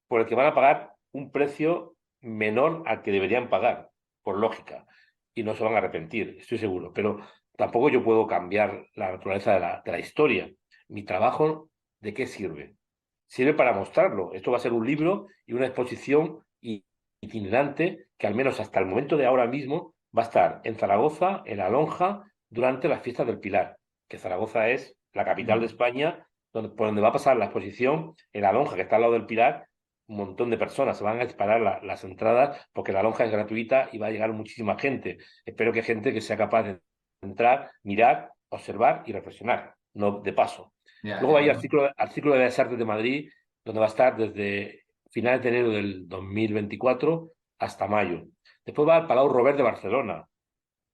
S2: por el que van a pagar un precio menor al que deberían pagar, por lógica, y no se van a arrepentir, estoy seguro. Pero tampoco yo puedo cambiar la naturaleza de la historia. Mi trabajo, ¿de qué sirve? Sirve para mostrarlo. Esto va a ser un libro y una exposición itinerante que al menos hasta el momento de ahora mismo va a estar en Zaragoza, en La Lonja, durante las fiestas del Pilar, que Zaragoza es la capital de
S1: Mm,
S2: España, por donde va a pasar la exposición, en La Lonja, que está al lado del Pilar, un montón de personas. Se van a disparar las entradas porque La Lonja es gratuita y va a llegar muchísima gente. Espero que gente que sea capaz de entrar, mirar, observar y reflexionar, no de paso.
S1: ya,
S2: Luego va a
S1: ya,
S2: ir
S1: ya.
S2: al Círculo de Bellas Artes de Madrid, donde va a estar desde finales de enero del 2024 hasta mayo. Después va al Palau Robert de Barcelona,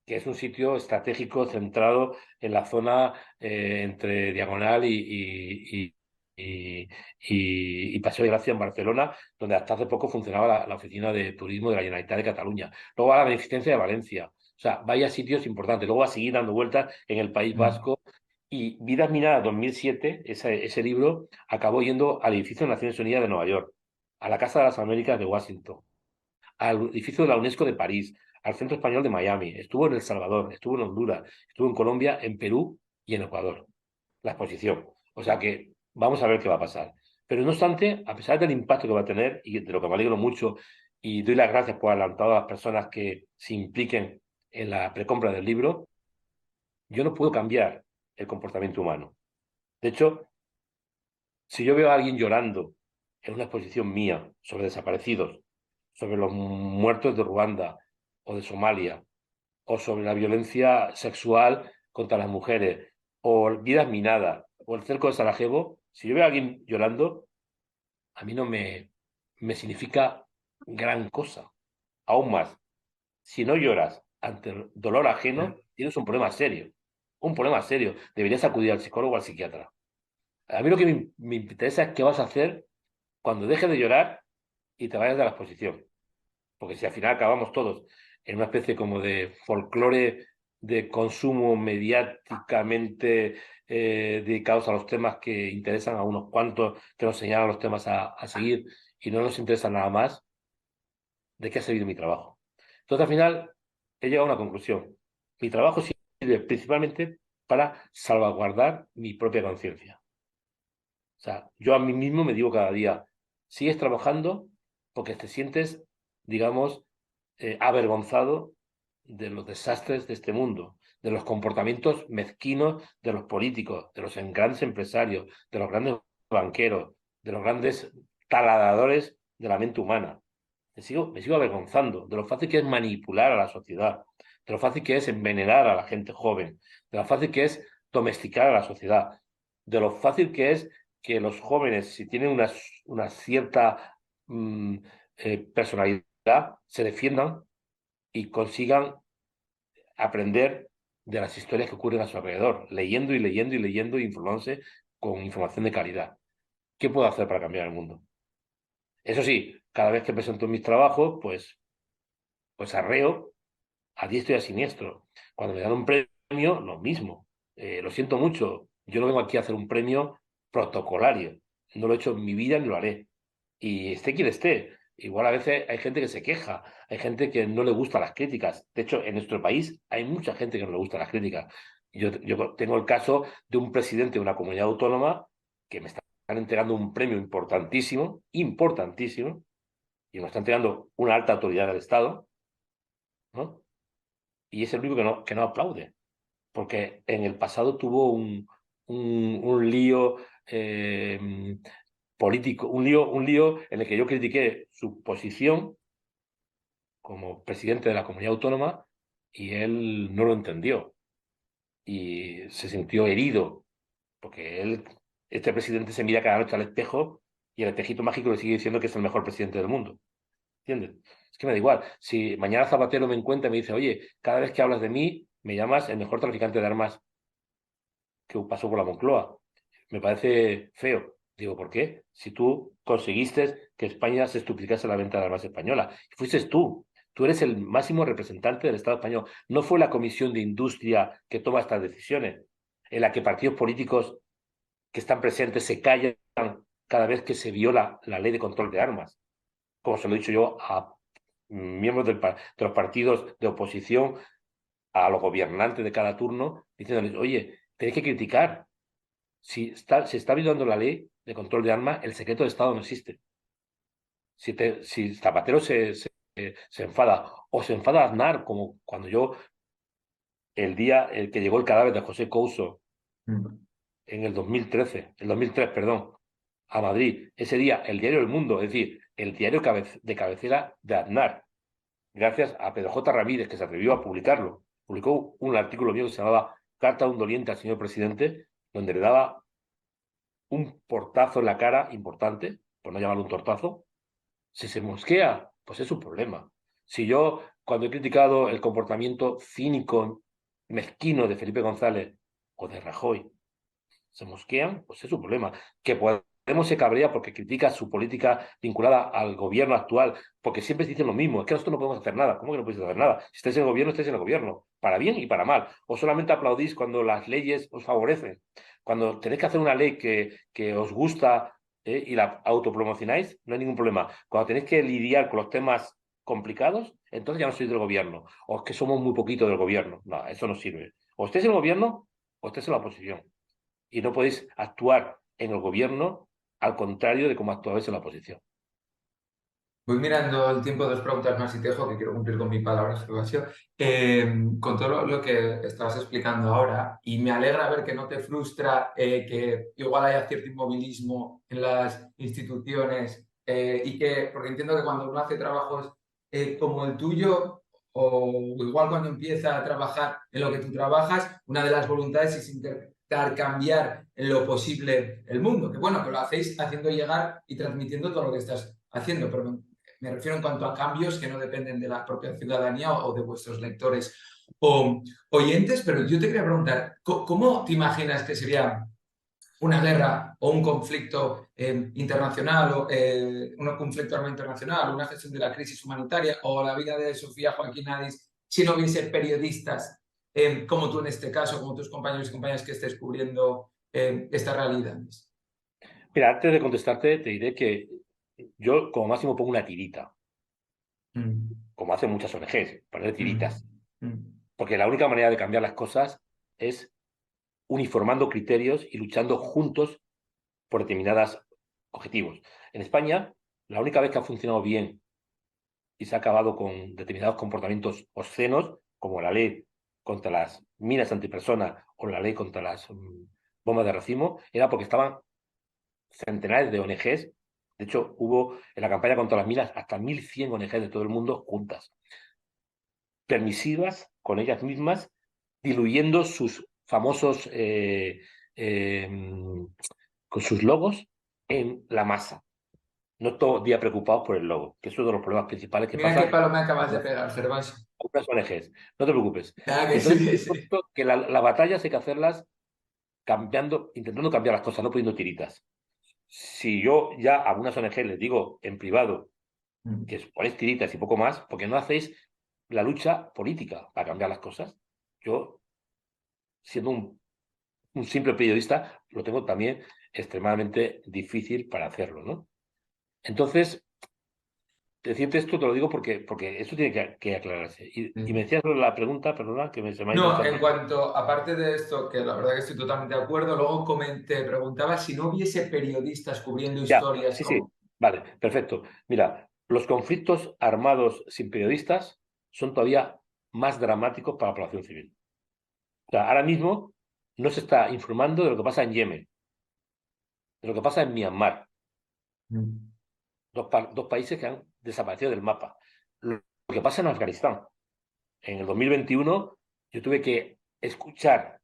S2: que es un sitio estratégico centrado en la zona entre Diagonal y Paseo de Gracia en Barcelona, donde hasta hace poco funcionaba la oficina de turismo de la Generalitat de Cataluña. Luego va a la Beneficencia de Valencia. O sea, vaya sitios importantes. Luego va a seguir dando vueltas en el País
S1: Mm,
S2: Vasco. Y Vidas Minadas 2007, ese libro, acabó yendo al edificio de Naciones Unidas de Nueva York, a la Casa de las Américas de Washington, al edificio de la UNESCO de París, al Centro Español de Miami, estuvo en El Salvador, estuvo en Honduras, estuvo en Colombia, en Perú y en Ecuador, la exposición. O sea que vamos a ver qué va a pasar. Pero no obstante, a pesar del impacto que va a tener, y de lo que me alegro mucho, y doy las gracias por adelantado a las personas que se impliquen en la precompra del libro, yo no puedo cambiar el comportamiento humano. De hecho, si yo veo a alguien llorando en una exposición mía sobre desaparecidos, sobre los muertos de Ruanda o de Somalia, o sobre la violencia sexual contra las mujeres, o vidas minadas, o el cerco de Sarajevo, si yo veo a alguien llorando, a mí no me significa gran cosa. Aún más, si no lloras ante el dolor ajeno, tienes un problema serio. Un problema serio. Deberías acudir al psicólogo o al psiquiatra. A mí lo que me interesa es qué vas a hacer cuando dejes de llorar y te vayas de la exposición. Porque si al final acabamos todos en una especie como de folclore de consumo mediáticamente dedicados a los temas que interesan a unos cuantos, que nos señalan los temas a seguir y no nos interesa nada más, ¿de qué ha servido mi trabajo? Entonces al final he llegado a una conclusión. Mi trabajo sirve principalmente para salvaguardar mi propia conciencia. O sea, yo a mí mismo me digo cada día, sigues trabajando porque te sientes, digamos, avergonzado de los desastres de este mundo, de los comportamientos mezquinos de los políticos, de los grandes empresarios, de los grandes banqueros, de los grandes taladradores de la mente humana. Me sigo avergonzando de lo fácil que es manipular a la sociedad, de lo fácil que es envenenar a la gente joven, de lo fácil que es domesticar a la sociedad, de lo fácil que es que los jóvenes, si tienen una cierta mm, personalidad, se defiendan y consigan aprender de las historias que ocurren a su alrededor, leyendo y leyendo y leyendo y informándose con información de calidad. ¿Qué puedo hacer para cambiar el mundo? Eso sí, cada vez que presento mis trabajos, pues arreo a diestro y a siniestro. Cuando me dan un premio, lo mismo. Lo siento mucho, yo no vengo aquí a hacer un premio protocolario. No lo he hecho en mi vida ni lo haré. Y esté quien esté. Igual a veces hay gente que se queja, hay gente que no le gustan las críticas. De hecho, en nuestro país hay mucha gente que no le gustan las críticas. Yo tengo el caso de un presidente de una comunidad autónoma que me están entregando un premio importantísimo, importantísimo, y me está entregando una alta autoridad del Estado, ¿no? Y es el único que no aplaude, porque en el pasado tuvo un lío político, un lío en el que yo critiqué su posición como presidente de la comunidad autónoma y él no lo entendió y se sintió herido, porque este presidente se mira cada noche al espejo y el espejito mágico le sigue diciendo que es el mejor presidente del mundo. ¿Entiendes? Es que me da igual. Si mañana Zapatero me encuentra y me dice, oye, cada vez que hablas de mí, me llamas el mejor traficante de armas que pasó por la Moncloa. Me parece feo. Digo, ¿por qué? Si tú conseguiste que España se duplicase la venta de armas española. Y fuiste tú. Tú eres el máximo representante del Estado español. No fue la Comisión de Industria que toma estas decisiones, en la que partidos políticos que están presentes se callan cada vez que se viola la ley de control de armas. Como se lo he dicho yo a miembros de los partidos de oposición, a los gobernantes de cada turno, diciéndoles, oye, tenéis que criticar. Si se está violando la ley de control de armas, el secreto de Estado no existe. Si Zapatero se enfada, o se enfada Aznar, como cuando yo, el día el que llegó el cadáver de José Couso
S1: Mm.
S2: en el 2003, perdón, a Madrid, ese día el diario El Mundo, es decir, el diario de cabecera de Aznar, gracias a Pedro J. Ramírez, que se atrevió a publicarlo, publicó un artículo mío que se llamaba Carta de un doliente al señor presidente, donde le daba un portazo en la cara importante, por no llamarlo un tortazo. Si se mosquea, pues es su problema. Si yo, cuando he criticado el comportamiento cínico, mezquino de Felipe González o de Rajoy, se mosquean, pues es su problema. Que Podemos se cabrea porque critica su política vinculada al gobierno actual, porque siempre dicen lo mismo, es que nosotros no podemos hacer nada. ¿Cómo que no podéis hacer nada? Si estáis en el gobierno, estáis en el gobierno, para bien y para mal. O solamente aplaudís cuando las leyes os favorecen. Cuando tenéis que hacer una ley que os gusta y la autopromocionáis, no hay ningún problema. Cuando tenéis que lidiar con los temas complicados, entonces ya no sois del gobierno. O es que somos muy poquito del gobierno. No, eso no sirve. O estáis en el gobierno o estáis en la oposición y no podéis actuar en el gobierno al contrario de cómo actuabais en la oposición.
S1: Voy mirando el tiempo, dos preguntas más y te dejo, que quiero cumplir con mi palabra, Gervasio. Con todo lo que estabas explicando ahora, y me alegra ver que no te frustra que igual haya cierto inmovilismo en las instituciones y que, porque entiendo que cuando uno hace trabajos como el tuyo, o igual cuando empieza a trabajar en lo que tú trabajas, una de las voluntades es intentar cambiar en lo posible el mundo. Que bueno, que lo hacéis haciendo llegar y transmitiendo todo lo que estás haciendo, pero me refiero en cuanto a cambios que no dependen de la propia ciudadanía o de vuestros lectores o oyentes, pero yo te quería preguntar, ¿cómo te imaginas que sería una guerra o un conflicto internacional o un conflicto armado internacional, una gestión de la crisis humanitaria o la vida de Sofía Joaquín Adis si no hubiese periodistas como tú en este caso, como tus compañeros y compañeras que estés cubriendo estas realidades?
S2: Mira, antes de contestarte, te diré que yo como máximo pongo una tirita,
S1: Mm,
S2: como hacen muchas ONGs, poner
S1: mm,
S2: tiritas,
S1: mm,
S2: porque la única manera de cambiar las cosas es uniformando criterios y luchando juntos por determinados objetivos. En España, la única vez que ha funcionado bien y se ha acabado con determinados comportamientos obscenos, como la ley contra las minas antipersonas o la ley contra las bombas de racimo, era porque estaban centenares de ONGs. De hecho, hubo en la campaña contra las minas hasta 1.100 ONGs de todo el mundo juntas, permisivas con ellas mismas, diluyendo sus famosos, eh, con sus logos en la masa. No todo el día preocupados por el logo, que es uno de los problemas principales que
S1: Mira qué
S2: pasa
S1: palo me acabas de
S2: con
S1: pegar, Gervasio.
S2: algunas ONGs. No te preocupes.
S1: Ah,
S2: Y
S1: que
S2: entonces,
S1: sí,
S2: yo
S1: sí.
S2: creo que las batallas hay que hacerlas cambiando, intentando cambiar las cosas, no poniendo tiritas. Si yo ya a algunas ONG les digo en privado que os ponéis tiritas y poco más, porque no hacéis la lucha política para cambiar las cosas. Yo, siendo un simple periodista, lo tengo también extremadamente difícil para hacerlo, ¿no? Entonces, decirte esto te lo digo porque esto tiene que aclararse. Y me decías la pregunta, perdona, se me ha ido
S1: No,
S2: esta.
S1: en cuanto, aparte de esto, que la verdad que estoy totalmente de acuerdo, luego comenté, preguntaba si no hubiese periodistas cubriendo
S2: Ya,
S1: historias
S2: sí, sí,
S1: como...
S2: vale, perfecto. Mira, los conflictos armados sin periodistas son todavía más dramáticos para la población civil. O sea, ahora mismo no se está informando de lo que pasa en Yemen, de lo que pasa en Myanmar,
S1: Mm.
S2: dos países que han desaparecido del mapa. Lo que pasa en Afganistán. En el 2021 yo tuve que escuchar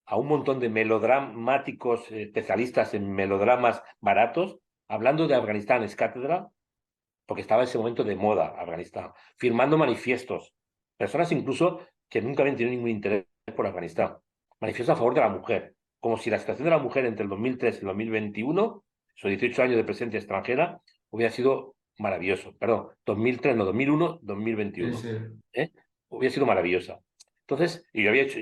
S2: a un montón de melodramáticos especialistas en melodramas baratos hablando de Afganistán es cátedra, porque estaba en ese momento de moda Afganistán, firmando manifiestos, personas incluso que nunca habían tenido ningún interés por Afganistán, manifiestos a favor de la mujer, como si la situación de la mujer entre el 2003 y el 2021, esos 18 años de presencia extranjera, hubiera sido maravilloso. Perdón, 2003, no, 2001,
S1: Sí,
S2: 2021.
S1: sí.
S2: ¿Eh? Hubiera sido maravillosa. Entonces, y yo había hecho,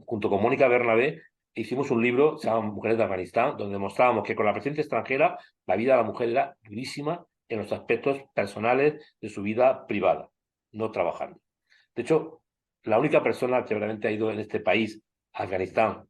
S2: junto con Mónica Bernabé, hicimos un libro, se llama Mujeres de Afganistán, donde demostrábamos que con la presencia extranjera la vida de la mujer era durísima en los aspectos personales de su vida privada, no trabajando. De hecho, la única persona que realmente ha ido en este país, a Afganistán,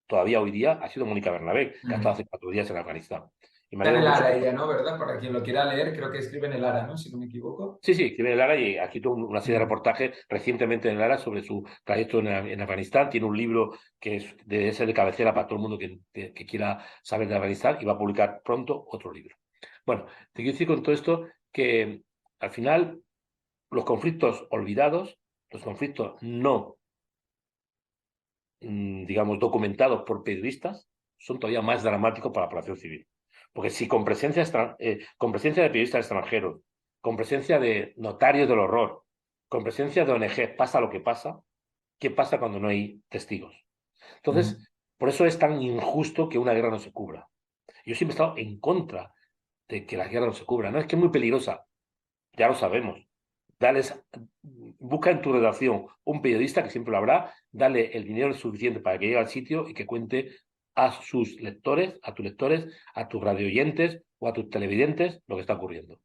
S2: todavía hoy día, ha sido Mónica Bernabé, que ha estado
S1: Mm.
S2: hace 4 días en Afganistán. Y me
S1: Está en
S2: alegro
S1: el
S2: mucho.
S1: ARA ella, ¿no? ¿Verdad? Para quien lo quiera leer, creo que escribe en el ARA, ¿no? Si no me equivoco.
S2: Sí, sí, que viene Lara y aquí tuvo una serie de
S1: Mm.
S2: reportajes recientemente en Lara sobre su trayecto en Afganistán. Tiene un libro que debe ser de cabecera para todo el mundo que quiera saber de Afganistán y va a publicar pronto otro libro. Bueno, te quiero decir con todo esto que al final los conflictos olvidados, los conflictos no, digamos, documentados por periodistas, son todavía más dramáticos para la población civil. Porque si con presencia de periodistas extranjeros, con presencia de notarios del horror, con presencia de ONG pasa lo que pasa, ¿qué pasa cuando no hay testigos? Entonces,
S1: Mm.
S2: por eso es tan injusto que una guerra no se cubra. Yo siempre he estado en contra de que la guerra no se cubra. No es que es muy peligrosa, ya lo sabemos. Dales, busca en tu redacción un periodista, que siempre lo habrá, dale el dinero suficiente para que llegue al sitio y que cuente a sus lectores, a tus lectores, a tus radioyentes o a tus televidentes lo que está ocurriendo.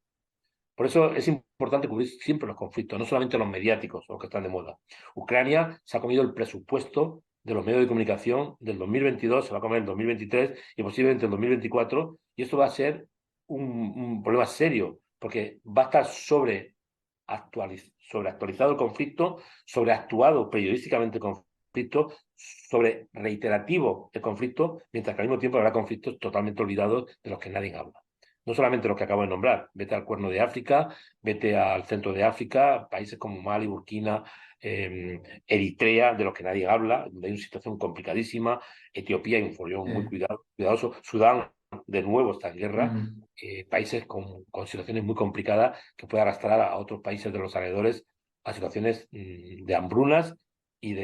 S2: Por eso es importante cubrir siempre los conflictos, no solamente los mediáticos o los que están de moda. Ucrania se ha comido el presupuesto de los medios de comunicación del 2022, se va a comer el 2023 y posiblemente el 2024, y esto va a ser un problema serio, porque va a estar sobreactualizado el conflicto, sobreactuado periodísticamente el conflicto, sobre reiterativo el conflicto, mientras que al mismo tiempo habrá conflictos totalmente olvidados de los que nadie habla. No solamente los que acabo de nombrar, vete al Cuerno de África, vete al centro de África, países como Mali, Burkina, Eritrea, de los que nadie habla, donde hay una situación complicadísima, Etiopía, hay un follón muy
S1: Sí.
S2: cuidadoso, Sudán, de nuevo está en guerra,
S1: Mm.
S2: países con situaciones muy complicadas que puede arrastrar a otros países de los alrededores a situaciones de hambrunas y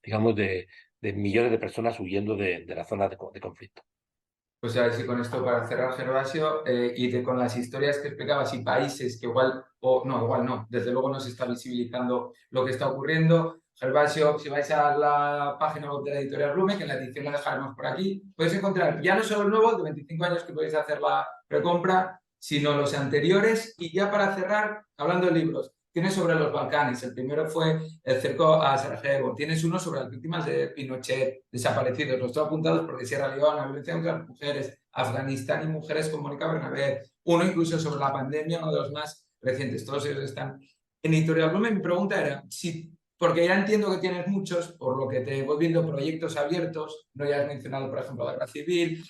S2: digamos, de millones de personas huyendo de las zonas de conflicto.
S1: Pues a ver si con esto para cerrar, Gervasio, con las historias que explicabas y países que igual, o no, igual no, desde luego no se está visibilizando lo que está ocurriendo. Gervasio, si vais a la página web de la editorial Blume, que en la edición la dejaremos por aquí, podéis encontrar ya no solo el nuevo, de 25 años que podéis hacer la precompra, sino los anteriores. Y ya para cerrar, hablando de libros, tienes sobre los Balcanes. El primero fue el cerco a Sarajevo. Tienes uno sobre las víctimas de Pinochet, desaparecidos. Los tengo apuntados porque Sierra Leona, violencia contra las mujeres, Afganistán y mujeres con Mónica Bernabé. Uno incluso sobre la pandemia, uno de los más recientes. Todos ellos están en Editorial Blume. Mi pregunta era, si, porque ya entiendo que tienes muchos, por lo que te voy viendo proyectos abiertos, no ya has mencionado, por ejemplo, la Guerra Civil,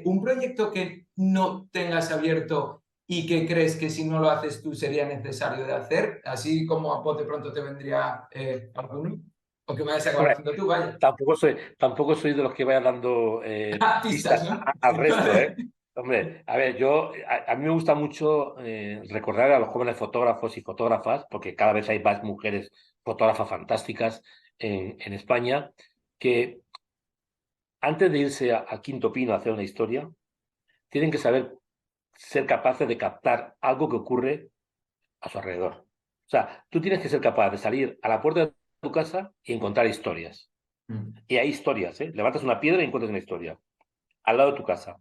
S1: un proyecto que no tengas abierto y que crees que si no lo haces tú sería necesario de hacer, así como a bote pronto te vendría alguno, o que me vayas a acabar
S2: Hombre,
S1: haciendo tú, vaya.
S2: tampoco soy de los que vayan dando
S1: Pistas,
S2: pistas
S1: ¿no?
S2: al resto, ¿eh?
S1: Vale.
S2: Hombre, a ver, a mí me gusta mucho recordar a los jóvenes fotógrafos y fotógrafas, porque cada vez hay más mujeres fotógrafas fantásticas en España, que antes de irse a Quinto Pino a hacer una historia, tienen que saber ser capaces de captar algo que ocurre a su alrededor. O sea, tú tienes que ser capaz de salir a la puerta de tu casa y encontrar historias.
S1: Mm.
S2: Y hay historias, ¿eh? Levantas una piedra y encuentras una historia al lado de tu casa.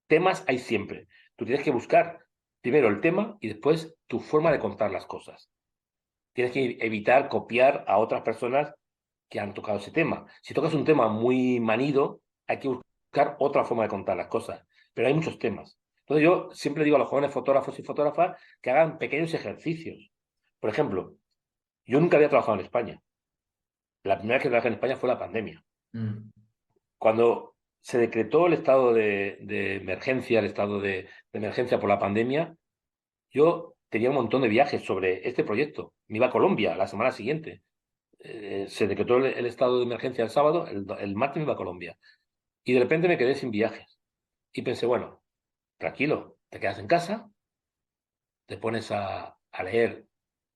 S2: Temas hay siempre. Tú tienes que buscar primero el tema y después tu forma de contar las cosas. Tienes que evitar copiar a otras personas que han tocado ese tema. Si tocas un tema muy manido, hay que buscar otra forma de contar las cosas. Pero hay muchos temas. Entonces yo siempre digo a los jóvenes fotógrafos y fotógrafas que hagan pequeños ejercicios. Por ejemplo, yo nunca había trabajado en España. La primera vez que trabajé en España fue la pandemia.
S1: Mm.
S2: Cuando se decretó el estado de emergencia, el estado de emergencia por la pandemia, yo tenía un montón de viajes sobre este proyecto. Me iba a Colombia la semana siguiente. Se decretó el estado de emergencia el sábado, el martes me iba a Colombia. Y de repente me quedé sin viajes. Y pensé, bueno, tranquilo, te quedas en casa, te pones a leer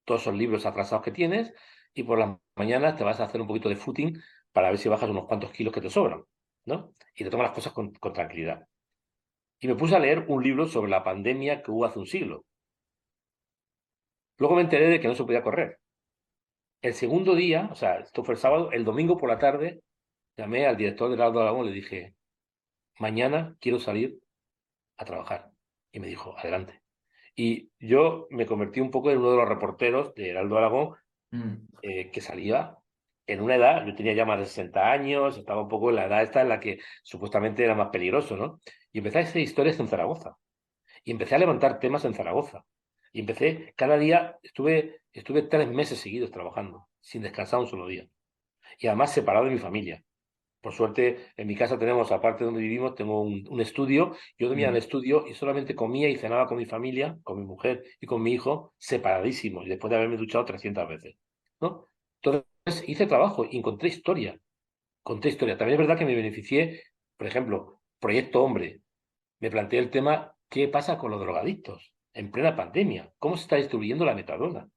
S2: todos esos libros atrasados que tienes y por las mañanas te vas a hacer un poquito de footing para ver si bajas unos cuantos kilos que te sobran, ¿no? Y te tomas las cosas con tranquilidad. Y me puse a leer un libro sobre la pandemia que hubo hace un siglo. Luego me enteré de que no se podía correr. El segundo día, o sea, esto fue el sábado, el domingo por la tarde, llamé al director del Aldo Aragón y le dije, mañana quiero salir a trabajar. Y me dijo, adelante. Y yo me convertí un poco en uno de los reporteros de Heraldo Aragón
S1: Mm.
S2: que salía en una edad, yo tenía ya más de 60 años, estaba un poco en la edad esta en la que supuestamente era más peligroso, ¿no? Y empecé a hacer historias en Zaragoza. Y empecé a levantar temas en Zaragoza. Y empecé, cada día, estuve 3 meses seguidos trabajando, sin descansar un solo día. Y además separado de mi familia. Por suerte, en mi casa tenemos, aparte de donde vivimos, tengo un estudio. Yo dormía en el
S1: Mm.
S2: estudio y solamente comía y cenaba con mi familia, con mi mujer y con mi hijo, separadísimos, y después de haberme duchado 300 veces, ¿no? Entonces hice trabajo y encontré historia. Conté historia. También es verdad que me beneficié, por ejemplo, Proyecto Hombre. Me planteé el tema, ¿qué pasa con los drogadictos en plena pandemia? ¿Cómo se está distribuyendo la metadona?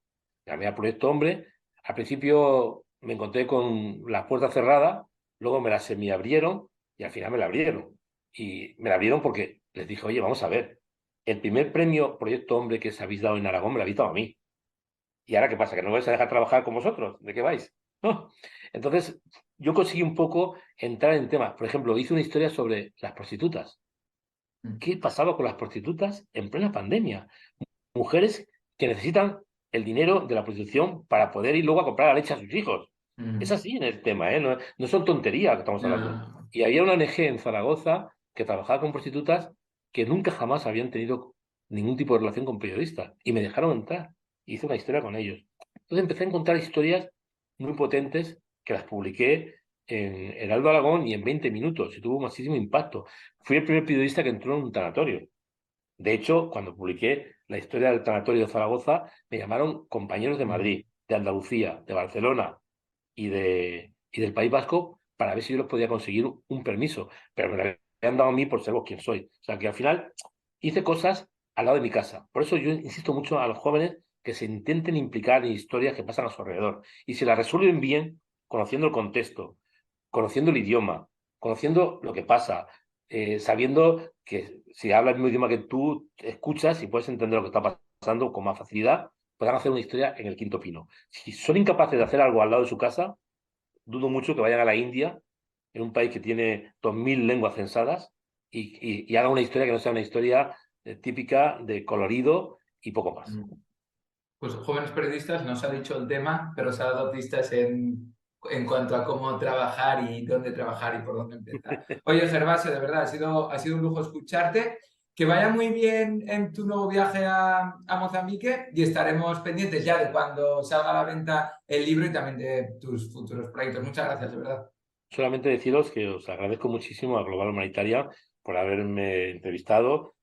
S2: Llamé a Proyecto Hombre. Al principio me encontré con las puertas cerradas, luego me las semiabrieron y al final me la abrieron. Y me la abrieron porque les dije, oye, vamos a ver, el primer premio Proyecto Hombre que se habéis dado en Aragón me lo habéis dado a mí. ¿Y ahora qué pasa? ¿Que no vais a dejar trabajar con vosotros? ¿De qué vais? ¿No? Entonces, yo conseguí un poco entrar en temas. Por ejemplo, hice una historia sobre las prostitutas.
S1: Mm.
S2: ¿Qué pasaba con las prostitutas en plena pandemia? Mujeres que necesitan el dinero de la prostitución para poder ir luego a comprar la leche a sus hijos. Es
S1: Mm.
S2: así en el tema, ¿eh? No, no son tonterías que estamos
S1: No,
S2: hablando.
S1: no.
S2: Y había una ONG en Zaragoza que trabajaba con prostitutas que nunca jamás habían tenido ningún tipo de relación con periodistas. Y me dejaron entrar. Hice una historia con ellos. Entonces empecé a encontrar historias muy potentes que las publiqué en Heraldo Aragón y en 20 minutos. Y tuvo muchísimo impacto. Fui el primer periodista que entró en un tanatorio. De hecho, cuando publiqué la historia del tanatorio de Zaragoza, me llamaron compañeros de
S1: Mm.
S2: Madrid, de Andalucía, de Barcelona y del País Vasco para ver si yo les podía conseguir un permiso. Pero me lo habían dado a mí por ser vos quien soy. O sea que al final hice cosas al lado de mi casa. Por eso yo insisto mucho a los jóvenes que se intenten implicar en historias que pasan a su alrededor. Y si las resuelven bien, conociendo el contexto, conociendo el idioma, conociendo lo que pasa, sabiendo que si habla el mismo idioma que tú, escuchas y puedes entender lo que está pasando con más facilidad, puedan hacer una historia en el quinto pino. Si son incapaces de hacer algo al lado de su casa, dudo mucho que vayan a la India, en un país que tiene 2000 lenguas censadas, y hagan una historia que no sea una historia típica de colorido y poco más.
S1: Mm. Pues jóvenes periodistas nos ha dicho el tema, pero se ha dado pistas en cuanto a cómo trabajar y dónde trabajar y por dónde empezar. Oye, Gervasio, de verdad, ha sido un lujo escucharte. Que vaya muy bien en tu nuevo viaje a Mozambique y estaremos pendientes ya de cuando salga a la venta el libro y también de tus futuros proyectos. Muchas gracias, de verdad.
S2: Solamente deciros que os agradezco muchísimo a Global Humanitaria por haberme entrevistado,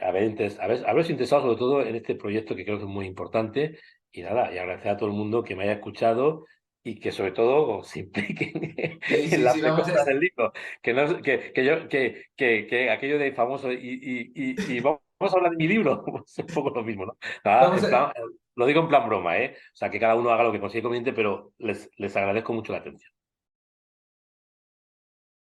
S2: haberos interesado sobre todo en este proyecto que creo que es muy importante. Y nada, y agradecer a todo el mundo que me haya escuchado y que sobre todo se impliquen
S1: Sí,
S2: en
S1: sí,
S2: la
S1: sí,
S2: precompra del libro. Que, no, que aquello de famoso y vamos a hablar de mi libro, pues es un poco lo mismo, ¿no? Nada,
S1: vamos
S2: en
S1: a,
S2: plan, lo digo en plan broma, ¿eh? O sea, que cada uno haga lo que consigue conveniente, pero les agradezco mucho la atención.